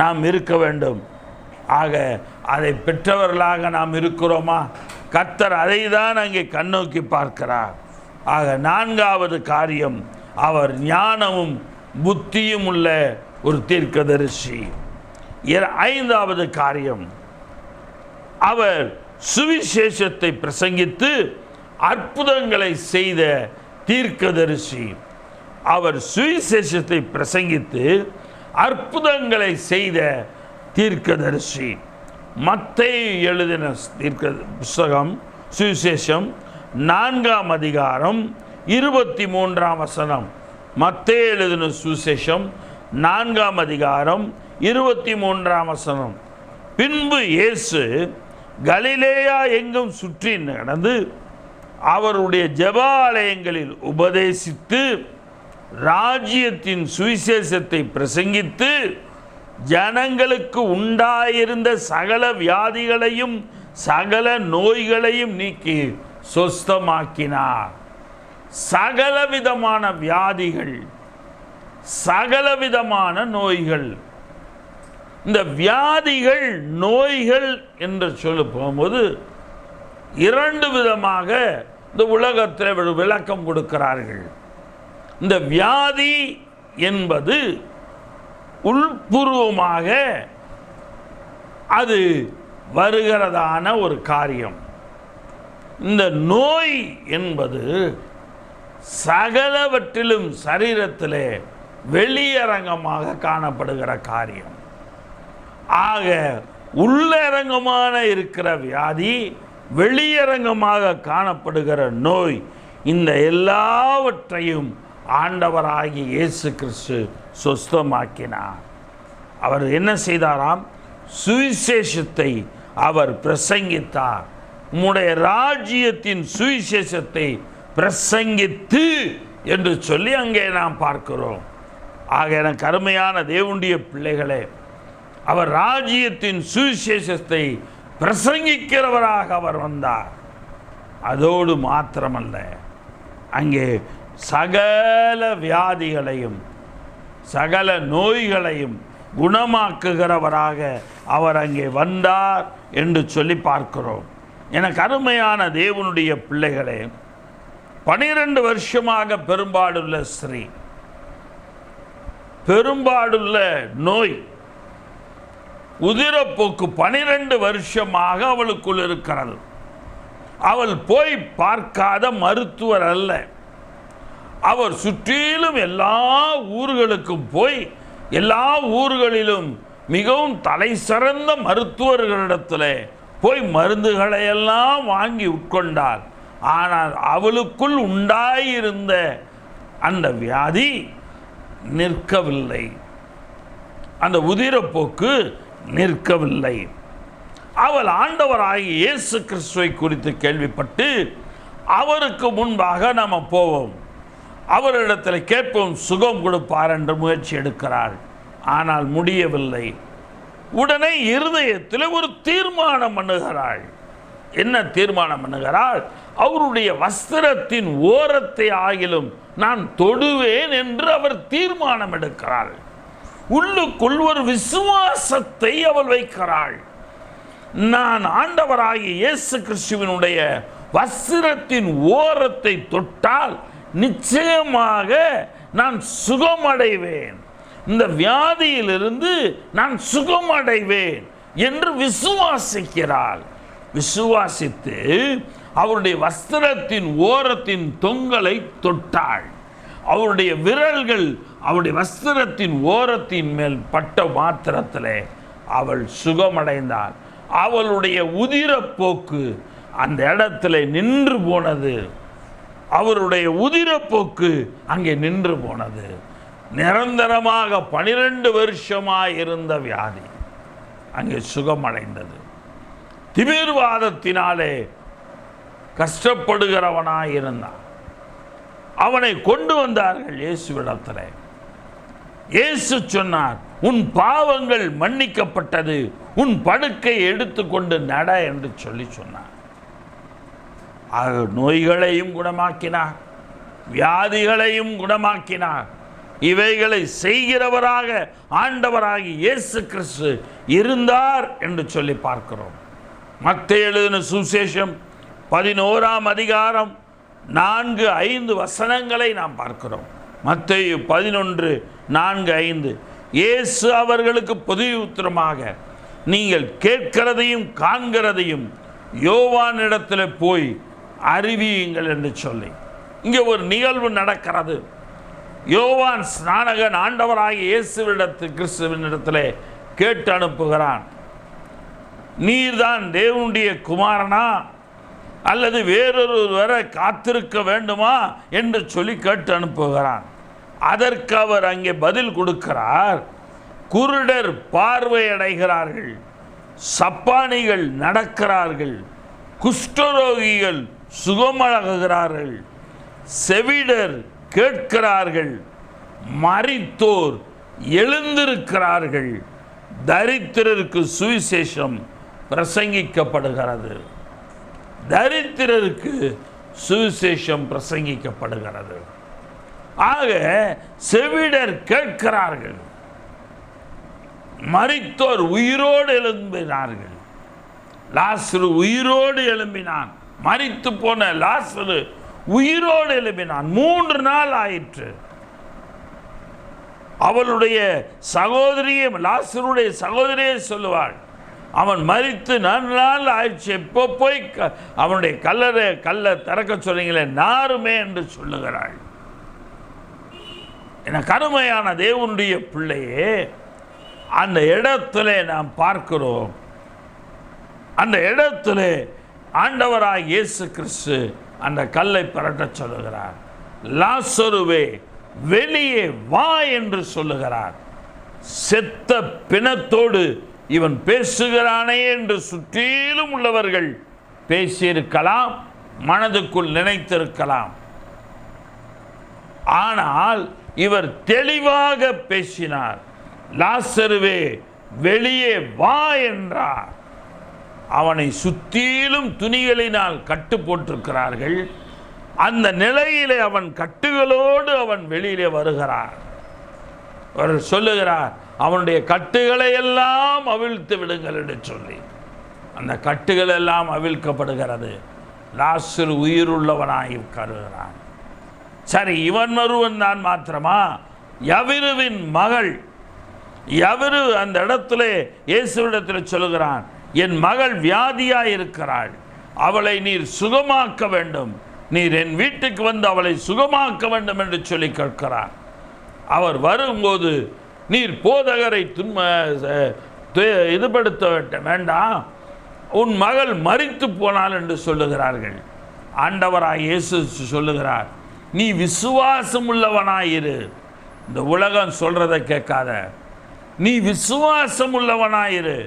நாம் இருக்க வேண்டும். ஆக அதை பெற்றவர்களாக நாம் இருக்கிறோமா? கர்த்தர் அதை தான் அங்கே கண்ணோக்கி பார்க்கிறார். ஆக 4வது காரியம், அவர் ஞானமும் புத்தியும் உள்ள ஒரு தீர்க்கதரிசி. 5வது காரியம், அவர் சுவிசேஷத்தை பிரசங்கித்து அற்புதங்களை செய்த தீர்க்கதரிசி. அவர் சுவிசேஷத்தை பிரசங்கித்து அற்புதங்களை செய்த தீர்க்கதரிசி. மத்தேயு எழுதின புஸ்தகம் சுவிசேஷம் 4ஆம் அதிகாரம் 23ஆம் வசனம். மத்தேயு எழுதின சுவிசேஷம் 4ஆம் அதிகாரம் 23ஆம் வசனம். பின்பு இயேசு கலிலேயா எங்கும் சுற்றி நடந்து அவருடைய ஜெபாலயங்களில் உபதேசித்து ராஜ்யத்தின் சுவிசேஷத்தை பிரசங்கித்து ஜனங்களுக்கு உண்டாயிருந்த சகல வியாதிகளையும் சகல நோய்களையும் நீக்கி சொஸ்தமாக்கினார். சகலவிதமான வியாதிகள், சகலவிதமான நோய்கள். இந்த வியாதிகள் நோய்கள் என்று சொல்ல போகும்போது 2 விதமாக இந்த உலகத்தில் விளக்கம் கொடுக்கிறார்கள். இந்த வியாதி என்பது உள்பூர்வமாக அது வருகிறதான ஒரு காரியம். இந்த நோய் என்பது சகலவற்றிலும் சரீரத்திலே வெளியரங்கமாக காணப்படுகிற காரியம். ஆக உள்ளரங்கமான இருக்கிற வியாதி, வெளியரங்கமாக காணப்படுகிற நோய், இந்த எல்லாவற்றையும் ஆண்டவராகிய இயேசு கிறிஸ்து சொஸ்தமாக்கினார். அவர் என்ன செய்தாராம்? சுவிசேஷத்தை அவர் பிரசங்கித்தார். உம்முடைய ராஜ்யத்தின் சுவிசேஷத்தை பிரசங்கித்து என்று சொல்லி அங்கே நாம் பார்க்கிறோம். ஆக எனக்கு அருமையான தேவனுடைய பிள்ளைகளே, அவர் ராஜ்யத்தின் சுவிசேஷத்தை பிரசங்கிக்கிறவராக அவர் வந்தார். அதோடு மாத்திரமல்ல, அங்கே சகல வியாதிகளையும் சகல நோய்களையும் குணமாக்குகிறவராக அவர் அங்கே வந்தார் என்று சொல்லி பார்க்கிறோம். எனக்கு அருமையான தேவனுடைய பிள்ளைகளே, 12 வருஷமாக பெரும்பாடுள்ள ஸ்திரீ, பெரும்பாடுள்ள நோய், உதிரப்போக்கு 12 வருஷமாக அவளுக்குள் இருக்கிறது. அவள் போய் பார்க்காத மருத்துவர் அல்ல. அவர் சுற்றிலும் எல்லா ஊர்களுக்கும் போய் எல்லா ஊர்களிலும் மிகவும் தலை சிறந்த மருத்துவர்களிடத்தில் போய் மருந்துகளை எல்லாம் வாங்கி உட்கொண்டார். ஆனால் அவளுக்குள் உண்டாயிருந்த அந்த வியாதி நிற்கவில்லை, அந்த உதிரப்போக்கு நிற்கவில்லை. அவள் ஆண்டவராகிய இயேசு கிறிஸ்துவை குறித்து கேள்விப்பட்டு அவருக்கு முன்பாக நாம் போவோம், அவரிடத்தில் கேட்போம், சுகம் கொடுப்பார் என்று முயற்சி எடுக்கிறாள். ஆனால் முடியவில்லை. உடனே இருதயத்தில் ஒரு தீர்மானம் பண்ணுகிறாள். என்ன தீர்மானம் பண்ணுகிறாள்? அவருடைய வஸ்திரத்தின் ஓரத்தை ஆகிலும் நான் தொடுவேன் என்று அவர் தீர்மானம் எடுக்கிறாள். உள்ளுக்குள் ஒரு விசுவாசத்தை அவள் வைக்கிறாள். நான் ஆண்டவராகிய இயேசு கிறிஸ்துவினுடைய வஸ்திரத்தின் ஓரத்தை தொட்டால் நிச்சயமாக நான் சுகமடைவேன், இந்த வியாதியிலிருந்து நான் சுகமடைவேன் என்று விசுவாசிக்கிறாள். விசுவாசித்து அவருடைய வஸ்திரத்தின் ஓரத்தின் தொங்கலை தொட்டாள். அவருடைய விரல்கள் அவருடைய வஸ்திரத்தின் ஓரத்தின் மேல் பட்ட மாத்திரத்திலே அவள் சுகமடைந்தாள். அவளுடைய உதிரப்போக்கு அந்த இடத்துல நின்று போனது. அவருடைய உதிரப்போக்கு அங்கே நின்று போனது. நிரந்தரமாக 12 வருஷமாக இருந்த வியாதி அங்கே சுகமடைந்தது. திமிர்வாதத்தினாலே கஷ்டப்படுகிறவனாய் இருந்தான். அவனை கொண்டு வந்தார்கள் இயேசுவிடத்தில். இயேசு சொன்னார், உன் பாவங்கள் மன்னிக்கப்பட்டது, உன் படுக்கை எடுத்துக்கொண்டு நட என்று சொல்லி சொன்னார். நோய்களையும் குணமாக்கினார், வியாதிகளையும் குணமாக்கினார். இவைகளை செய்கிறவராக ஆண்டவராகி இயேசு கிறிஸ்து இருந்தார் என்று சொல்லி பார்க்கிறோம். மத்தேயு எழுதின சுவிசேஷம் 11ஆம் அதிகாரம் 4-5 வசனங்களை நாம் பார்க்கிறோம். மத்தேயு 11:4-5. இயேசு அவர்களுக்கு பிரதியுத்தரமாக, நீங்கள் கேட்கிறதையும் காண்கிறதையும் யோவானிடத்தில் போய் அறிவியுங்கள் என்று சொல்லி இங்கே ஒரு நிகழ்வு நடக்கிறது. யோவான் ஸ்நானகன் ஆண்டவராகிய இயேசுவிடத்தில் கிறிஸ்துவினிடத்தில் கேட்டு அனுப்புகிறான். நீர்தான் தேவனுடைய குமாரனா அல்லது வேறொரு வரை காத்திருக்க வேண்டுமா என்று சொல்லி கேட்டு அனுப்புகிறான். அதற்கு அவர் அங்கே பதில் கொடுக்கிறார். குருடர் பார்வையடைகிறார்கள், சப்பானிகள் நடக்கிறார்கள், குஷ்டரோகிகள் சுகமாகுகிறார்கள், செவிடர் கேட்கிறார்கள், மரித்தோர் எழுந்திருக்கிறார்கள், தரித்திரருக்கு சுவிசேஷம் பிரசங்கிக்கப்படுகிறது. தரித்திரருக்கு சுவிசேஷம் பிரசங்கிக்கப்படுகிறது. ஆக செவிடர் கேட்கிறார்கள், மரித்தோர் உயிரோடு எழும்பினார்கள். லாசரு உயிரோடு எழும்பினான். மரித்து போன லாசரு உயிரோடு எழுப்பினான். 3 நாள் ஆயிற்று. அவளுடைய சகோதரியே, லாசருடைய சகோதரியே சொல்லுவாள், அவன் மரித்து 4 நாள் ஆயிடுச்சு, எப்போ போய் அவனுடைய கல்லை திறக்க சொன்னீங்களே நாருமே என்று சொல்லுகிறாள். என கருமையான தேவனுடைய பிள்ளையே, அந்த இடத்துல நாம் பார்க்கிறோம், அந்த இடத்துல ஆண்டவராய் இயேசு கிறிஸ்து அந்த கல்லை புரட்ட சொல்லுகிறார். லாசருவே வெளியே வா என்று சொல்லுகிறார். செத்த பிணத்தோடு இவன் பேசுகிறானே என்று சுற்றிலும் உள்ளவர்கள் பேசியிருக்கலாம், மனதுக்குள் நினைத்திருக்கலாம். ஆனால் இவர் தெளிவாக பேசினார். லாசருவே வெளியே வா என்றார். அவனை சுற்றிலும் துணிகளினால் கட்டு போட்டிருக்கிறார்கள். அந்த நிலையிலே அவன் கட்டுகளோடு அவன் வெளியிலே வருகிறார். அவர் சொல்லுகிறார், அவனுடைய கட்டுகளை எல்லாம் அவிழ்த்து விடுங்கள் என்று சொல்லி அந்த கட்டுகள் எல்லாம் அவிழ்க்கப்படுகிறது. லாசரு உயிருள்ளவனாய் கருகிறான். சரி, இவன் ஒருவன் தான் மாத்திரமா? யவிருவின் மகள், யவிரு அந்த இடத்துல இயேசுவிடத்தில் சொல்லுகிறான், என் மகள் வியாதியாய் இருக்கிறாள், அவளை நீர் சுகமாக்க வேண்டும், நீர் என் வீட்டுக்கு வந்து அவளை சுகமாக்க வேண்டும் என்று சொல்லி கேட்கிறார். அவர் வரும்போது, நீர் போதகரை இதுபடுத்த வேண்டாம், உன் மகள் மரித்து போனாள் என்று சொல்லுகிறார்கள். ஆண்டவராய் இயேசு சொல்லுகிறார், நீ விசுவாசம் உள்ளவனாயிரு. இந்த உலகம் சொல்றதை கேட்காத, நீ விசுவாசம் உள்ளவனாயிரு.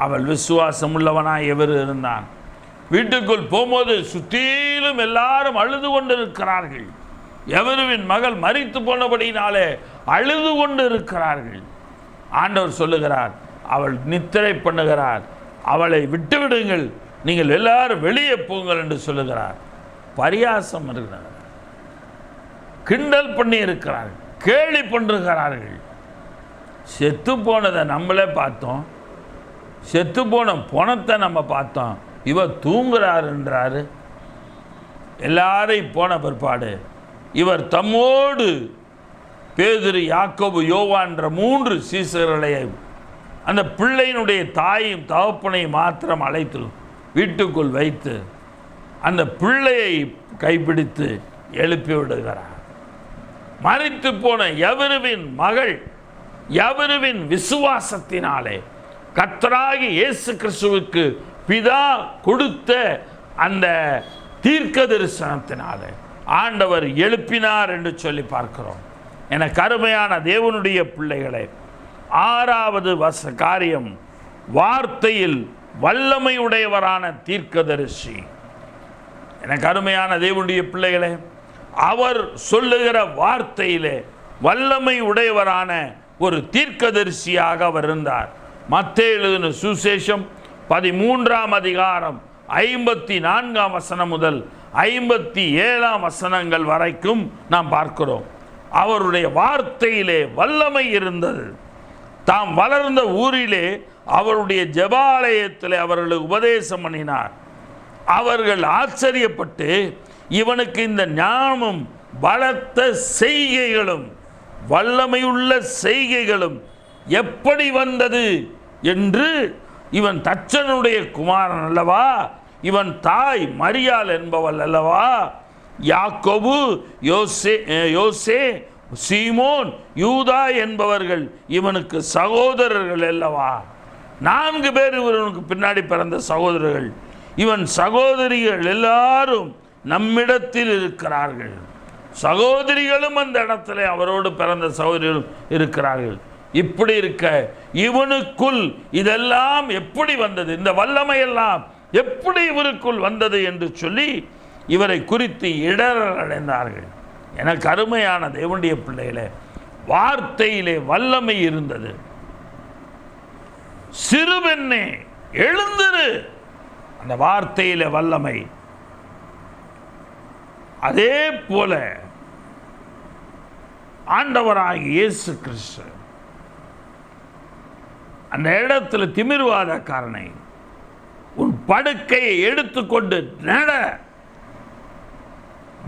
அவள் விசுவாசம் உள்ளவனாய் எவர் இருந்தான். வீட்டுக்குள் போகும்போது சுற்றிலும் எல்லாரும் அழுது கொண்டு இருக்கிறார்கள். எவருவின் மகள் மரித்து போனபடினாலே அழுது கொண்டு இருக்கிறார்கள். ஆண்டவர் சொல்லுகிறார், அவள் நித்திரை பண்ணுகிறார், அவளை விட்டுவிடுங்கள், நீங்கள் எல்லாரும் வெளியே போங்கள் என்று சொல்லுகிறார். பரியாசம் இருக்கிறார், கிண்டல் பண்ணி இருக்கிறார்கள், கேலி பண்ணுகிறார்கள். செத்து போனதை நம்மளே பார்த்தோம், செத்து போன பணத்தை நம்ம பார்த்தோம், இவர் தூங்குறார் என்றாரு. எல்லாரையும் போன பிற்பாடு இவர் தம்மோடு பேதுரு, யாக்கோபு, யோவான் என்ற 3 சீசர்களை, அந்த பிள்ளையினுடைய தாயும் தகப்பனையும் மாத்திரம் அழைத்து வீட்டுக்குள் வைத்து அந்த பிள்ளையை கைப்பிடித்து எழுப்பி விடுகிறார். மரித்து போன யவிருவின் மகள், யவிருவின் விசுவாசத்தினாலே கர்த்தராகிய இயேசு கிறிஸ்துவுக்கு பிதா கொடுத்த அந்த தீர்க்க தரிசனத்தினாலே ஆண்டவர் எழுப்பினார் என்று சொல்லி பார்க்கிறோம். என கருமையான தேவனுடைய பிள்ளைகளை, 6வது காரியம், வார்த்தையில் வல்லமை உடையவரான தீர்க்கதரிசி. என கருமையான தேவனுடைய பிள்ளைகளே, அவர் சொல்லுகிற வார்த்தையிலே வல்லமை உடையவரான ஒரு தீர்க்கதரிசியாக அவர் இருந்தார். மத்தேயு எழுதின சுவிசேஷம் 13ஆம் அதிகாரம் 54ஆம் வசனம் முதல் 57ஆம் வசனங்கள் வரைக்கும் நாம் பார்க்கிறோம். அவருடைய வார்த்தையிலே வல்லமை இருந்தது. தாம் வளர்ந்த ஊரிலே அவருடைய ஜெபாலயத்தில் அவர்களுக்கு உபதேசம் பண்ணினார். அவர்கள் ஆச்சரியப்பட்டு, இவனுக்கு இந்த ஞானமும் பலத்த செய்கைகளும் வல்லமையுள்ள செய்கைகளும் எப்படி வந்தது என்று, இவன் தச்சனுடைய குமாரன் அல்லவா, இவன் தாய் மரியாள் என்பவள் அல்லவா, யாக்கோபு, யோசே, சீமோன், யூதா என்பவர்கள் இவனுக்கு சகோதரர்கள் அல்லவா 4 பேர் இவனுக்கு பின்னாடி பிறந்த சகோதரர்கள். இவன் சகோதரிகள் எல்லாரும் நம்மிடத்தில் இருக்கிறார்கள். சகோதரிகளும் அந்த இடத்துல அவரோடு பிறந்த சகோதரிகளும் இருக்கிறார்கள். இப்படி இருக்க இவனுக்குள் இதெல்லாம் எப்படி வந்தது, இந்த வல்லமையெல்லாம் எப்படி இவருக்குள் வந்தது என்று சொல்லி இவரை குறித்து இடரல் அடைந்தார்கள். எனக்கு அருமையான தேவனுடைய பிள்ளைகளே, வார்த்தையிலே வல்லமை இருந்தது. சிறுபெண்ணே எழுந்திரு, அந்த வார்த்தையிலே வல்லமை. அதே போல ஆண்டவராகிய இயேசு கிறிஸ்து அந்த இடத்துல திமிர்வாதக்காரனை உன் படுக்கையை எடுத்துக்கொண்டு நட,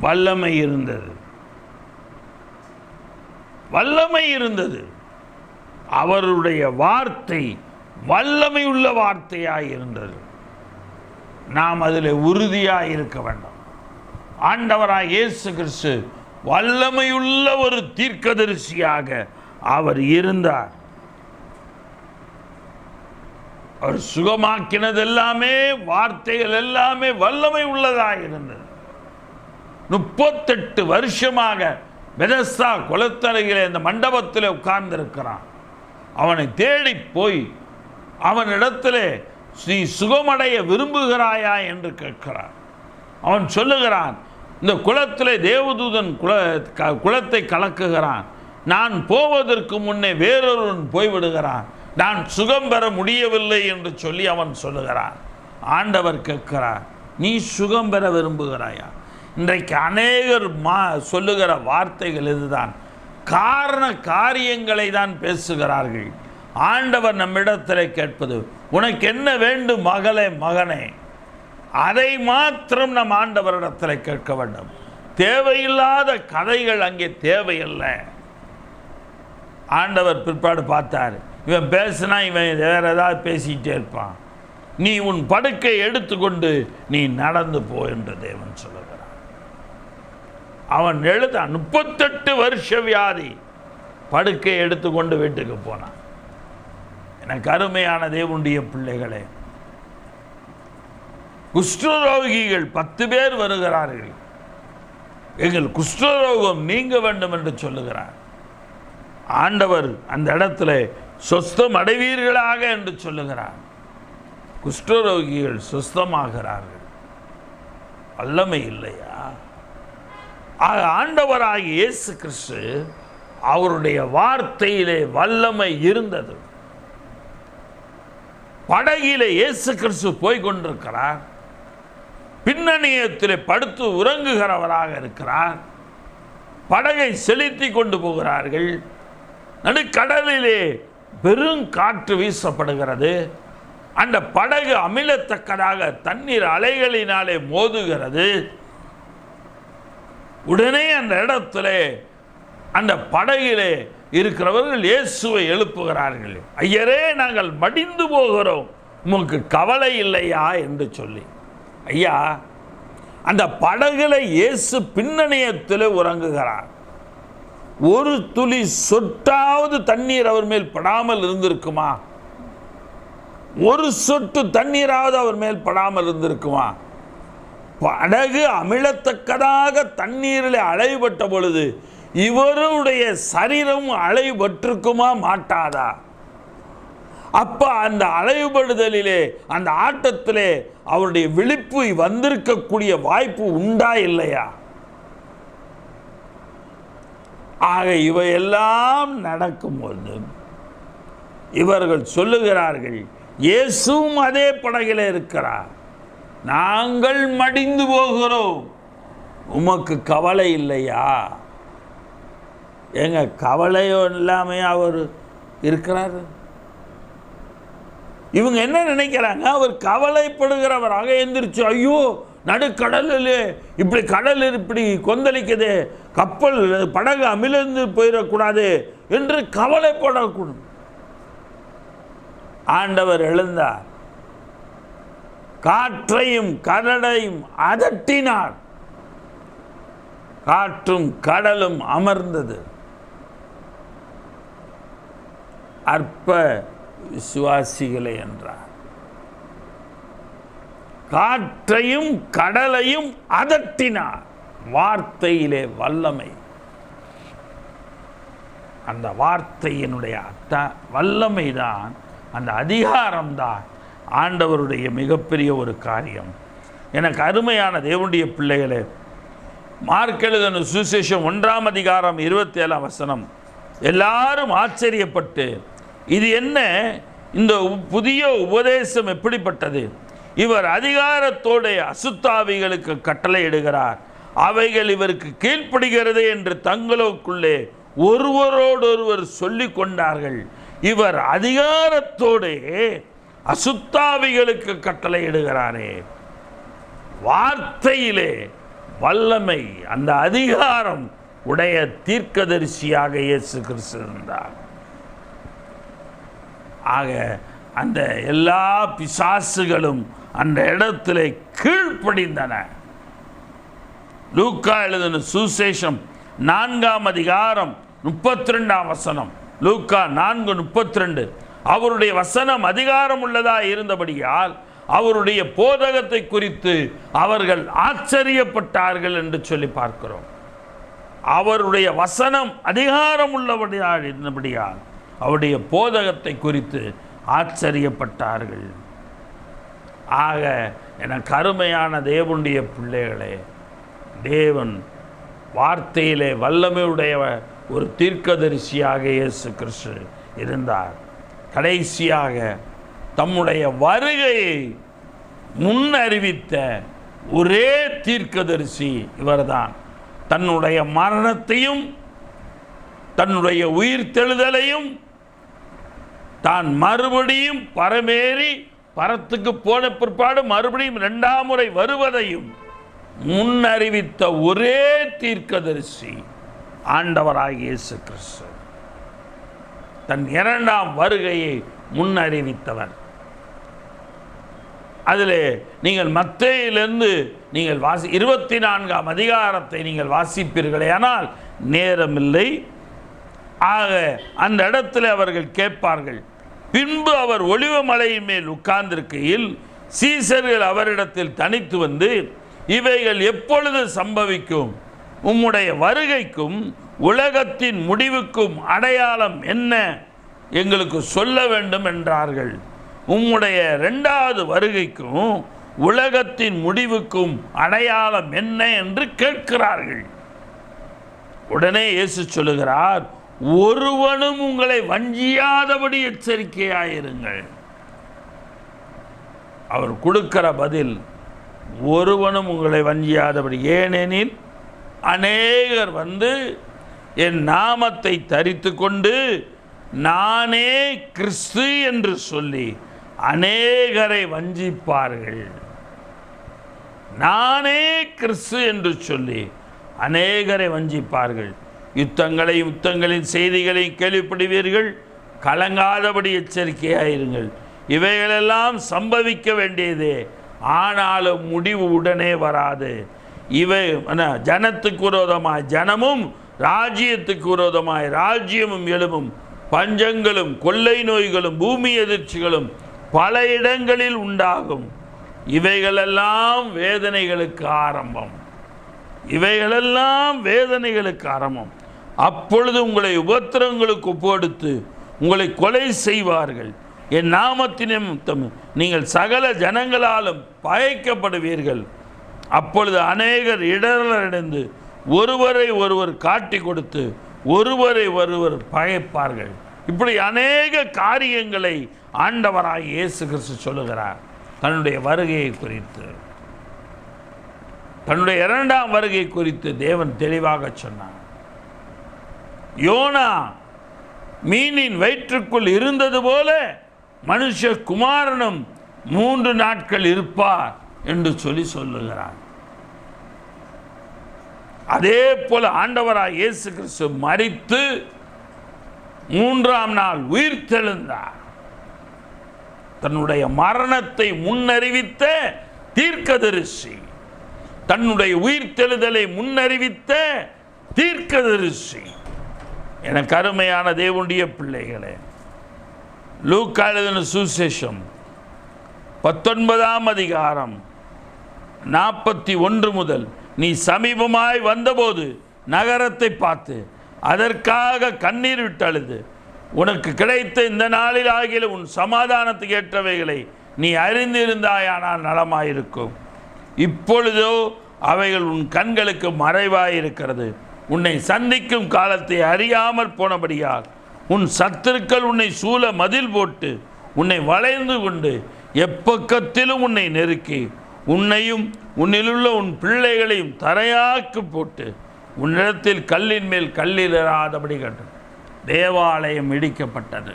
வல்லமை இருந்தது, வல்லமை இருந்தது. அவருடைய வார்த்தை வல்லமை உள்ள வார்த்தையாய் இருந்தது. நாம் அதில் உறுதியாய் இருக்க வேண்டும். ஆண்டவராய் இயேசு கிறிஸ்து வல்லமையுள்ள ஒரு தீர்க்கதரிசியாக அவர் இருந்தார். அவர் சுகமாக்கினது எல்லாமே, வார்த்தைகள் எல்லாமே வல்லமை உள்ளதாக இருந்தது. 38 வருஷமாக பெதஸ்தா குளத்தருகிலே இந்த மண்டபத்தில் உட்கார்ந்திருக்கிறான். அவனை தேடி போய் அவனிடத்திலே நீ சுகமடைய விரும்புகிறாயா என்று கேட்கிறான். அவன் சொல்லுகிறான், இந்த குளத்திலே தேவதூதன் குளத்தை கலக்குகிறான், நான் போவதற்கு முன்னே வேறொருவன் போய்விடுகிறான், நான் சுகம் பெற முடியவில்லை என்று சொல்லி அவன் சொல்லுகிறான். ஆண்டவர் கேட்கிறார், நீ சுகம் பெற விரும்புகிறாயா? இன்றைக்கு அநேகர் சொல்லுகிற வார்த்தைகள் இதுதான், காரண காரியங்களை தான் பேசுகிறார்கள். ஆண்டவர் நம்மிடத்தில் கேட்பது, உனக்கு என்ன வேண்டும் மகளே மகனே, அதை மாத்திரம் நம் ஆண்டவரிடத்தில் கேட்க வேண்டும். தேவையில்லாத கதைகள் அங்கே தேவையில்லை. ஆண்டவர் பிற்பாடு பார்த்தார், இவன் பேசினா இவன் வேற ஏதாவது பேசிக்கிட்டே இருப்பான், நீ உன் படுக்கை எடுத்துக்கொண்டு நீ நடந்து போ என்று தேவன் சொல்லுகிறான். அவன் 38 வருஷ வியாதி, படுக்கை எடுத்துக்கொண்டு வீட்டுக்கு போனான். எனக்கு அருமையான தேவனுடைய பிள்ளைகளே, குஷ்டரோகிகள் 10 பேர் வருகிறார்கள். எங்கள் குஷ்டரோகம் நீங்க வேண்டும் என்று சொல்லுகிறார். ஆண்டவர் அந்த இடத்துல சொஸ்தம் அடைவீர்களாக என்று சொல்லுகிறார். குஷ்டரோகிகள் சொஸ்தமாகிறார்கள். வல்லமை இல்லையா? ஆண்டவராகிய இயேசு கிறிஸ்து அவருடைய வார்த்தையிலே வல்லமை இருந்தது. படகிலே இயேசு கிறிஸ்து போய் கொண்டிருக்கிறார். பின்னணியத்திலே படுத்து உறங்குகிறவராக இருக்கிறார். படகை செலுத்தி கொண்டு போகிறார்கள். நடுக்கடலிலே பெரும் காற்று வீசப்படுகிறது. அந்த படகு அமிழத்தக்கதாக தண்ணீர் அலைகளினாலே மோதுகிறது. உடனே அந்த இடத்திலே அந்த படகிலே இருக்கிறவர்கள் இயேசுவை எழுப்புகிறார்கள். ஐயரே, நாங்கள் மடிந்து போகிறோம், உமக்கு கவலை இல்லையா என்று சொல்லி. ஐயா, அந்த படகுல இயேசு பின்னணியத்தில் உறங்குகிறார். ஒரு துளி சொட்டாவது தண்ணீர் அவர் மேல் படாமல் இருந்திருக்குமா? ஒரு சொட்டு தண்ணீராவது அவர் மேல் படாமல் இருந்திருக்குமா? படகு அமிழத்தக்கதாக தண்ணீரில் அலைபட்ட பொழுது இவருடைய சரீரம் அலைபட்டிருக்குமா மாட்டாதா? அப்ப அந்த அலைபடுதலிலே, அந்த ஆட்டத்திலே அவருடைய விழிப்பு வந்திருக்கக்கூடிய வாய்ப்பு உண்டா இல்லையா? ஆக இவையெல்லாம் நடக்கும்போது இவர்கள் சொல்லுகிறார்கள், இயேசுவும் அதே படகிலே இருக்கிறார், நாங்கள் மடிந்து போகிறோம், உமக்கு கவலை இல்லையா? எங்க கவலையோ இல்லாம அவர் இருக்கிறார். இவங்க என்ன நினைக்கிறாங்க? அவர் கவலைப்படுகிறவராக எந்திரிச்சு, ஐயோ நடுக்கடலில் இப்படி கடல் இப்படி கொந்தளிக்குது, கப்பல் படகு அமிழ்ந்து போயிடக்கூடாது என்று கவலைப்படக்கூடாது. ஆண்டவர் எழுந்தார், காற்றையும் கடலையும் அதட்டினார், காற்றும் கடலும் அமர்ந்தது. அற்ப விசுவாசிகளே என்றார். காற்றையும் கடலையும் அதட்டினார். வார்த்தையிலே வல்லமை. அந்த வார்த்தையினுடைய வல்லமைதான், அந்த அதிகாரம்தான் ஆண்டவருடைய மிகப்பெரிய ஒரு காரியம். எனக்கு அருமையான தேவனுடைய பிள்ளைகளே, மார்க் எழுதின சுவிசேஷம் 1ஆம் அதிகாரம் 27ஆம் வசனம். எல்லாரும் ஆச்சரியப்பட்டு, இது என்ன, இந்த புதிய உபதேசம் எப்படிப்பட்டது? இவர் அதிகாரத்தோடு அசுத்தாவிகளுக்கு கட்டளையிடுகிறார், அவைகள் இவருக்கு கீழ்ப்படுகிறது என்று தங்களுக்குள்ளே ஒருவரோடொருவர் சொல்லிக் கொண்டார்கள். இவர் அதிகாரத்தோடு அசுத்தாவிகளுக்கு கட்டளையிடுகிறாரே. வார்த்தையிலே வல்லமை, அந்த அதிகாரம் உடைய தீர்க்கதரிசியாக இயேசு கிறிஸ்து இருந்தார். ஆக அந்த எல்லா பிசாசுகளும் அந்த இடத்திலே கீழ்ப்படிந்தன. லூக்கா எழுதின சுவிசேஷம் 4ஆம் அதிகாரம் 32ஆம் வசனம். லூக்கா 4:32. அவருடைய வசனம் அதிகாரம் உள்ளதாக இருந்தபடியால் அவருடைய போதகத்தை குறித்து அவர்கள் ஆச்சரியப்பட்டார்கள் என்று சொல்லி பார்க்கிறோம். அவருடைய வசனம் அதிகாரம் உள்ளபடியால் இருந்தபடியால் அவருடைய போதகத்தை குறித்து ஆச்சரியப்பட்டார்கள். ஆக எனக்கு அருமையான தேவனுடைய பிள்ளைகளே, தேவன் வார்த்தையிலே வல்லமையுடைய ஒரு தீர்க்கதரிசியாக இயேசு கிறிஸ்து இருந்தார். கடைசியாக தம்முடைய வருகையை முன்னறிவித்த ஒரே தீர்க்கதரிசி இவர்தான். தன்னுடைய மரணத்தையும் தன்னுடைய உயிர்த்தெழுதலையும் தான் மறுபடியும் பரமேறி பரத்துக்கு போன பிற்பாடு மறுபடியும் 2ஆம் முறை வருவதையும் முன்னறிவித்த ஒரே தீர்க்கதரிசி ஆண்டவராகிய இயேசு கிறிஸ்து. தன் 2ஆம் வருகையை முன்னறிவித்தவர். அதிலே நீங்கள் மத்தேயிலிருந்து நீங்கள் 24ஆம் அதிகாரத்தை நீங்கள் வாசிப்பீர்களே, ஆனால் நேரமில்லை. ஆக அந்த இடத்துல அவர்கள் கேட்பார்கள். பின்பு அவர் ஒலிவ மலையின் மேல் உட்கார்ந்திருக்கையில் சீசர்கள் அவரிடத்தில் தனித்து வந்து, இவைகள் எப்பொழுது சம்பவிக்கும்? உம்முடைய வருகைக்கும் உலகத்தின் முடிவுக்கும் அடையாளம் என்ன? எங்களுக்கு சொல்ல வேண்டும் என்றார்கள். உம்முடைய 2வது வருகைக்கும் உலகத்தின் முடிவுக்கும் அடையாளம் என்ன என்று கேட்கிறார்கள். உடனே இயேசு சொல்லுகிறார், ஒருவனும் உங்களை வஞ்சியாதபடி எச்சரிக்கையாயிருங்கள். அவர் கொடுக்கிற பதில், ஒருவனும் உங்களை வஞ்சியாதபடி. ஏனெனில் அநேகர் வந்து என் நாமத்தை தரித்து கொண்டு நானே கிறிஸ்து என்று சொல்லி அநேகரை வஞ்சிப்பார்கள். நானே கிறிஸ்து என்று சொல்லி அநேகரை வஞ்சிப்பார்கள். யுத்தங்களின் செய்திகளை கேள்விப்படுவீர்கள், கலங்காதபடி எச்சரிக்கையாயிருங்கள். இவைகளெல்லாம் சம்பவிக்க வேண்டியதே, ஆனாலும் முடிவு உடனே வராது. இவை ஜனத்துக்கு விரோதமாய் ஜனமும் ராஜ்யத்துக்கு விரோதமாய் ராஜ்யமும் எழும்பும். பஞ்சங்களும் கொள்ளை நோய்களும் பூமி எதிர்ச்சிகளும் பல இடங்களில் உண்டாகும். இவைகளெல்லாம் வேதனைகளுக்கு ஆரம்பம். இவைகளெல்லாம் வேதனைகளுக்கு ஆரம்பம். அப்பொழுது உங்களை உபத்திரங்களுக்கு ஒப்புக்கொடுத்து உங்களை கொலை செய்வார்கள். என் நாமத்தின் நிமித்தம் நீங்கள் சகல ஜனங்களாலும் பகைக்கப்படுவீர்கள். அப்பொழுது அநேகர் இடரடைந்து ஒருவரை ஒருவர் காட்டி கொடுத்து ஒருவரை ஒருவர் பகைப்பார்கள். இப்படி அநேக காரியங்களை ஆண்டவராய் இயேசு கிறிஸ்து சொல்லுகிறார் தன்னுடைய வருகையை குறித்து. தன்னுடைய 2ஆம் வருகை குறித்து தேவன் தெளிவாக சொன்னார். யோனா மீனின் வயிற்றுக்குள் இருந்தது போல மனுஷ குமாரனும் 3 நாட்கள் இருப்பார் என்று சொல்லுகிறார். அதே போல ஆண்டவராய் இயேசு கிறிஸ்து மரித்து 3ஆம் நாள் உயிர்த்தெழுந்தார். தன்னுடைய மரணத்தை முன்னறிவித்த தீர்க்கதரிசி, தன்னுடைய உயிர்த்தெழுதலை முன்னறிவித்த தீர்க்கதரிசி. எனக்கு அருமையான தேவனுடைய பிள்ளைகளே, லூக்கா எழுதின சுவிசேஷம் 19ஆம் அதிகாரம் 41 முதல், நீ சமீபமாய் வந்தபோது நகரத்தை பார்த்து அதற்காக கண்ணீர் விட்டு அழுது, உனக்கு கிடைத்த இந்த நாளில் ஆகிய உன் சமாதானத்துக்கு ஏற்றவைகளை நீ அறிந்திருந்தாயானால் நலமாயிருக்கும். இப்பொழுதோ அவைகள் உன் கண்களுக்கு மறைவாயிருக்கிறது. உன்னை சந்திக்கும் காலத்தை அறியாமல் போனபடியால் உன் சத்துருக்கள் உன்னை சூழ மதில் போட்டு உன்னை வளைந்து கொண்டு எப்பக்கத்திலும் உன்னை நெருக்கி உன்னையும் உன்னிலுள்ள உன் பிள்ளைகளையும் தரையாக்கு போட்டு உன்னிடத்தில் கல்லின் மேல் கல்லிராதபடி கண்டு தேவாலயம் இடிக்கப்பட்டது.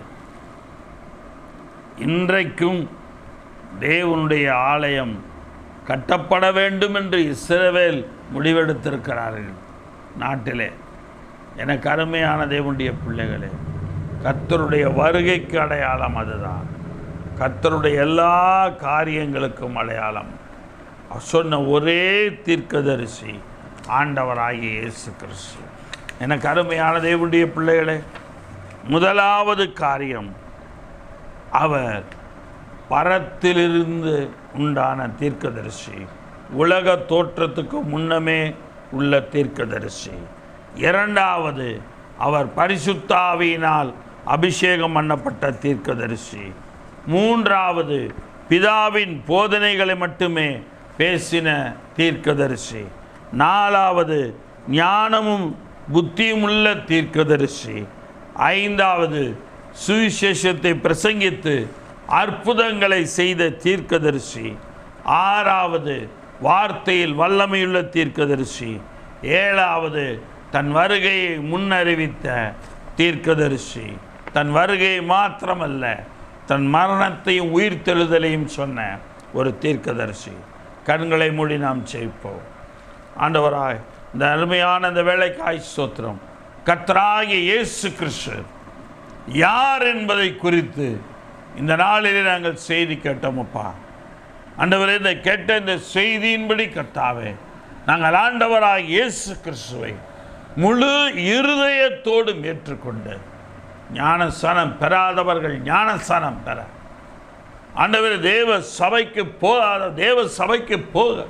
இன்றைக்கும் தேவனுடைய ஆலயம் கட்டப்பட வேண்டும் என்று இஸ்ரவேல் முடிவெடுத்திருக்கிறார்கள். நாட்டிலே எனக்கு அருமையான தேவனுடைய பிள்ளைகளே, கர்த்தருடைய வருகைக்கு அடையாளம் அதுதான். கர்த்தருடைய எல்லா காரியங்களுக்கும் அடையாளம் சொன்ன ஒரே தீர்க்கதரிசி ஆண்டவராகிய இயேசு கிறிஸ்து. எனக்கு அருமையான தேவனுடைய பிள்ளைகளே, முதலாவது காரியம், அவர் பரத்திலிருந்து உண்டான தீர்க்கதரிசி, உலக தோற்றத்துக்கு முன்னமே உள்ள தீர்க்கதரிசி. இரண்டாவது, அவர் பரிசுத்த ஆவியினால் அபிஷேகம் பண்ணப்பட்ட தீர்க்கதரிசி. மூன்றாவது, பிதாவின் போதனைகளை மட்டுமே பேசின தீர்க்கதரிசி. நாலாவது, ஞானமும் புத்தியும் உள்ள தீர்க்கதரிசி. ஐந்தாவது, சுவிசேஷத்தை பிரசங்கித்து அற்புதங்களை செய்த தீர்க்கதரிசி. ஆறாவது, வார்த்தையில் வல்லமையுள்ள தீர்க்கதரிசி. ஏழாவது, தன் வருகையை முன்னறிவித்த தீர்க்கதரிசி. தன் வருகையை மாத்திரமல்ல, தன் மரணத்தையும் உயிர்த்தெழுதலையும் சொன்ன ஒரு தீர்க்கதரிசி. கண்களை மூடி நாம் ஜெபிப்போம். ஆண்டவராய், இந்த அருமையான இந்த வேளைக்காய் ஸ்தோத்திரம். கர்த்தராகிய இயேசு கிறிஸ்து யார் என்பதை குறித்து இந்த நாளிலே நாங்கள் செய்தி கேட்டோமப்பா. ஆண்டவரே, இந்த கேட்ட இந்த செய்தியின்படி கர்த்தாவே, நாங்கள் ஆண்டவராகிய இயேசு கிறிஸ்துவை முழு இருதயத்தோடு ஏற்றுக்கொண்டு ஞானஸ்நானம் பெறாதவர்கள் ஞானஸ்நானம் பெற, ஆண்டவரே, தேவ சபைக்கு போகாத தேவ சபைக்கு போக,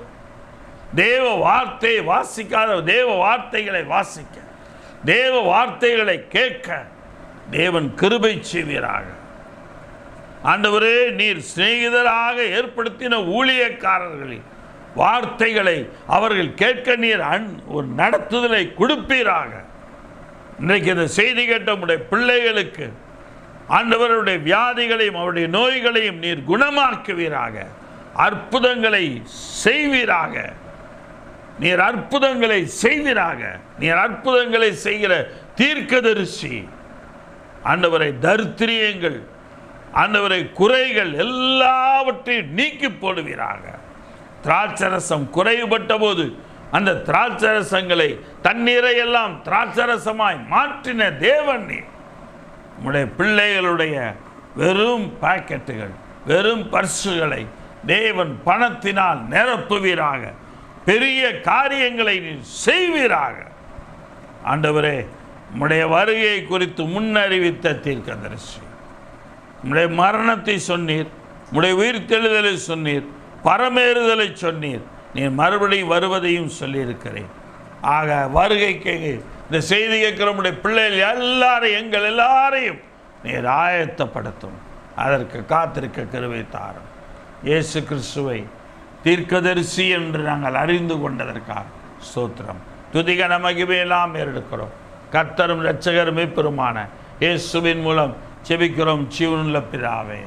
தேவ வார்த்தையை வாசிக்காத தேவ வார்த்தைகளை வாசிக்க, தேவ வார்த்தைகளை கேட்க தேவன் கிருபை செய்வீராக. ஆண்டவரே, நீர் சிநேகிதராக ஏற்படுத்தின ஊழியக்காரர்களின் வார்த்தைகளை அவர்கள் கேட்க நீர் ஒரு நடத்துதலை கொடுப்பீராக. இன்றைக்கு இந்த செய்தி கேட்ட உடைய பிள்ளைகளுக்கு ஆண்டவருடைய வியாதிகளையும் அவருடைய நோய்களையும் நீர் குணமாக்குவீராக. அற்புதங்களை செய்வீராக. நீர் அற்புதங்களை செய்வீராக. நீர் அற்புதங்களை செய்கிற தீர்க்கதரிசி. ஆண்டவரை, தரித்திரியங்கள், ஆண்டவரை, குறைகள் எல்லாவற்றையும் நீக்கி போடுவீராக. திராட்சரசம் குறைவுபட்ட போது அந்த திராட்சரசங்களை தண்ணீரை எல்லாம் திராட்சரசமாய் மாற்றின தேவன் நீர். உம்முடைய பிள்ளைகளுடைய வெறும் பாக்கெட்டுகள், வெறும் பர்சுகளை தேவன் பணத்தினால் நிரப்புவீராக. பெரிய காரியங்களை நீர் செய்வீராக. ஆண்டவரே, உம்முடைய வருகை குறித்து முன்னறிவித்த தீர்க்கதரிசி. உம்முடைய மரணத்தை சொன்னீர், உம்முடைய உயிர்த்தெழுதலை சொன்னீர், பரமேறுதலை சொன்னீர், நீர் மறுபடியும் வருவதையும் சொல்லியிருக்கிறேன். ஆக வருகைக்கு இந்த செய்தி கேட்கிற உடைய பிள்ளைகள் எல்லாரையும், எங்கள் எல்லாரையும் நீர் ஆயத்தப்படுத்தும். அதற்கு காத்திருக்க கிருபை தாரும். இயேசு கிறிஸ்துவை தீர்க்கதரிசி என்று நாங்கள் அறிந்து கொண்டதற்காக ஸ்தோத்திரம். துதிகன மகிமையெல்லாம் ஏறெடுக்கிறோம். கர்த்தரும் இரட்சகரும் மீட்பருமான இயேசுவின் மூலம் செபிக்கிறோம் ஜீவனுள்ள பிதாவே,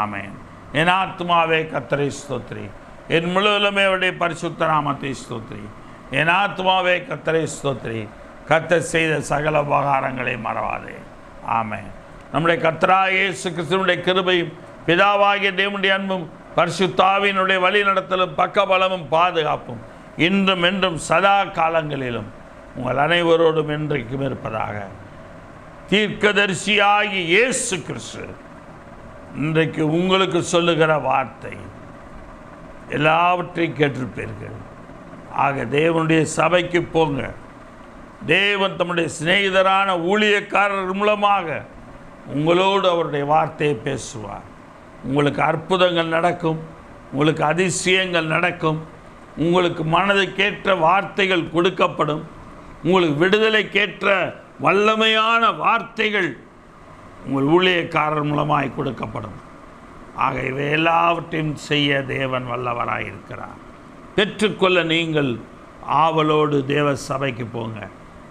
ஆமென். என் ஆத்மாவே கர்த்தரை ஸ்தோத்திரி, என் முழுவதுமே அவருடைய பரிசுத்த நாமத்தை ஸ்தோத்திரி. என் ஆத்மாவே கர்த்தரை ஸ்தோத்திரி, கர்த்தர் செய்த சகல உபகாரங்களை மறவாதே, ஆமென். நம்முடைய கர்த்தராகிய இயேசு கிறிஸ்துவினுடைய கிருபையும் பிதாவாகிய தேவனுடைய அன்பும் பரிசுத்த ஆவியினுடைய வழி நடத்தலும் பக்கபலமும் பாதுகாப்பும் இன்றும் என்றும் சதா காலங்களிலும் உங்கள் அனைவரோடும் என்றைக்கும் இருப்பதாக. தீர்க்கதரிசியாகி இயேசு கிறிஸ்து இன்றைக்கு உங்களுக்கு சொல்லுகிற வார்த்தை எல்லாவற்றையும் கேட்டிருப்பீர்கள். ஆக தேவனுடைய சபைக்கு போங்க. தேவன் தம்முடைய சிநேகிதரான ஊழியக்காரர்கள் மூலமாக உங்களோடு அவருடைய வார்த்தையை பேசுவார். உங்களுக்கு அற்புதங்கள் நடக்கும், உங்களுக்கு அதிசயங்கள் நடக்கும், உங்களுக்கு மனதுக்கேற்ற வார்த்தைகள் கொடுக்கப்படும், உங்களுக்கு விடுதலைக்கேற்ற வல்லமையான வார்த்தைகள் உங்கள் ஊழியக்காரர் மூலமாய் கொடுக்கப்படும். ஆக இவை எல்லாவற்றையும் செய்ய தேவன் வல்லவராயிருக்கிறார். பெற்றுக்கொள்ள நீங்கள் ஆவலோடு தேவ சபைக்கு போங்க.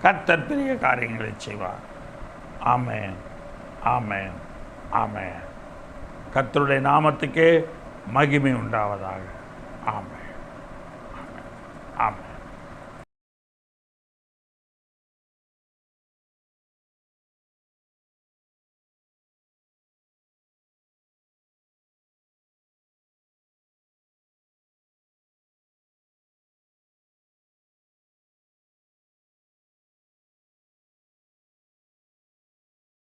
கர்த்தர் பெரிய காரியங்களை செய்வார். ஆமென், ஆமென், ஆமென். கர்த்தருடைய நாமத்துக்கே மகிமை உண்டாவதாக. ஆமென், ஆமென், ஆமென்.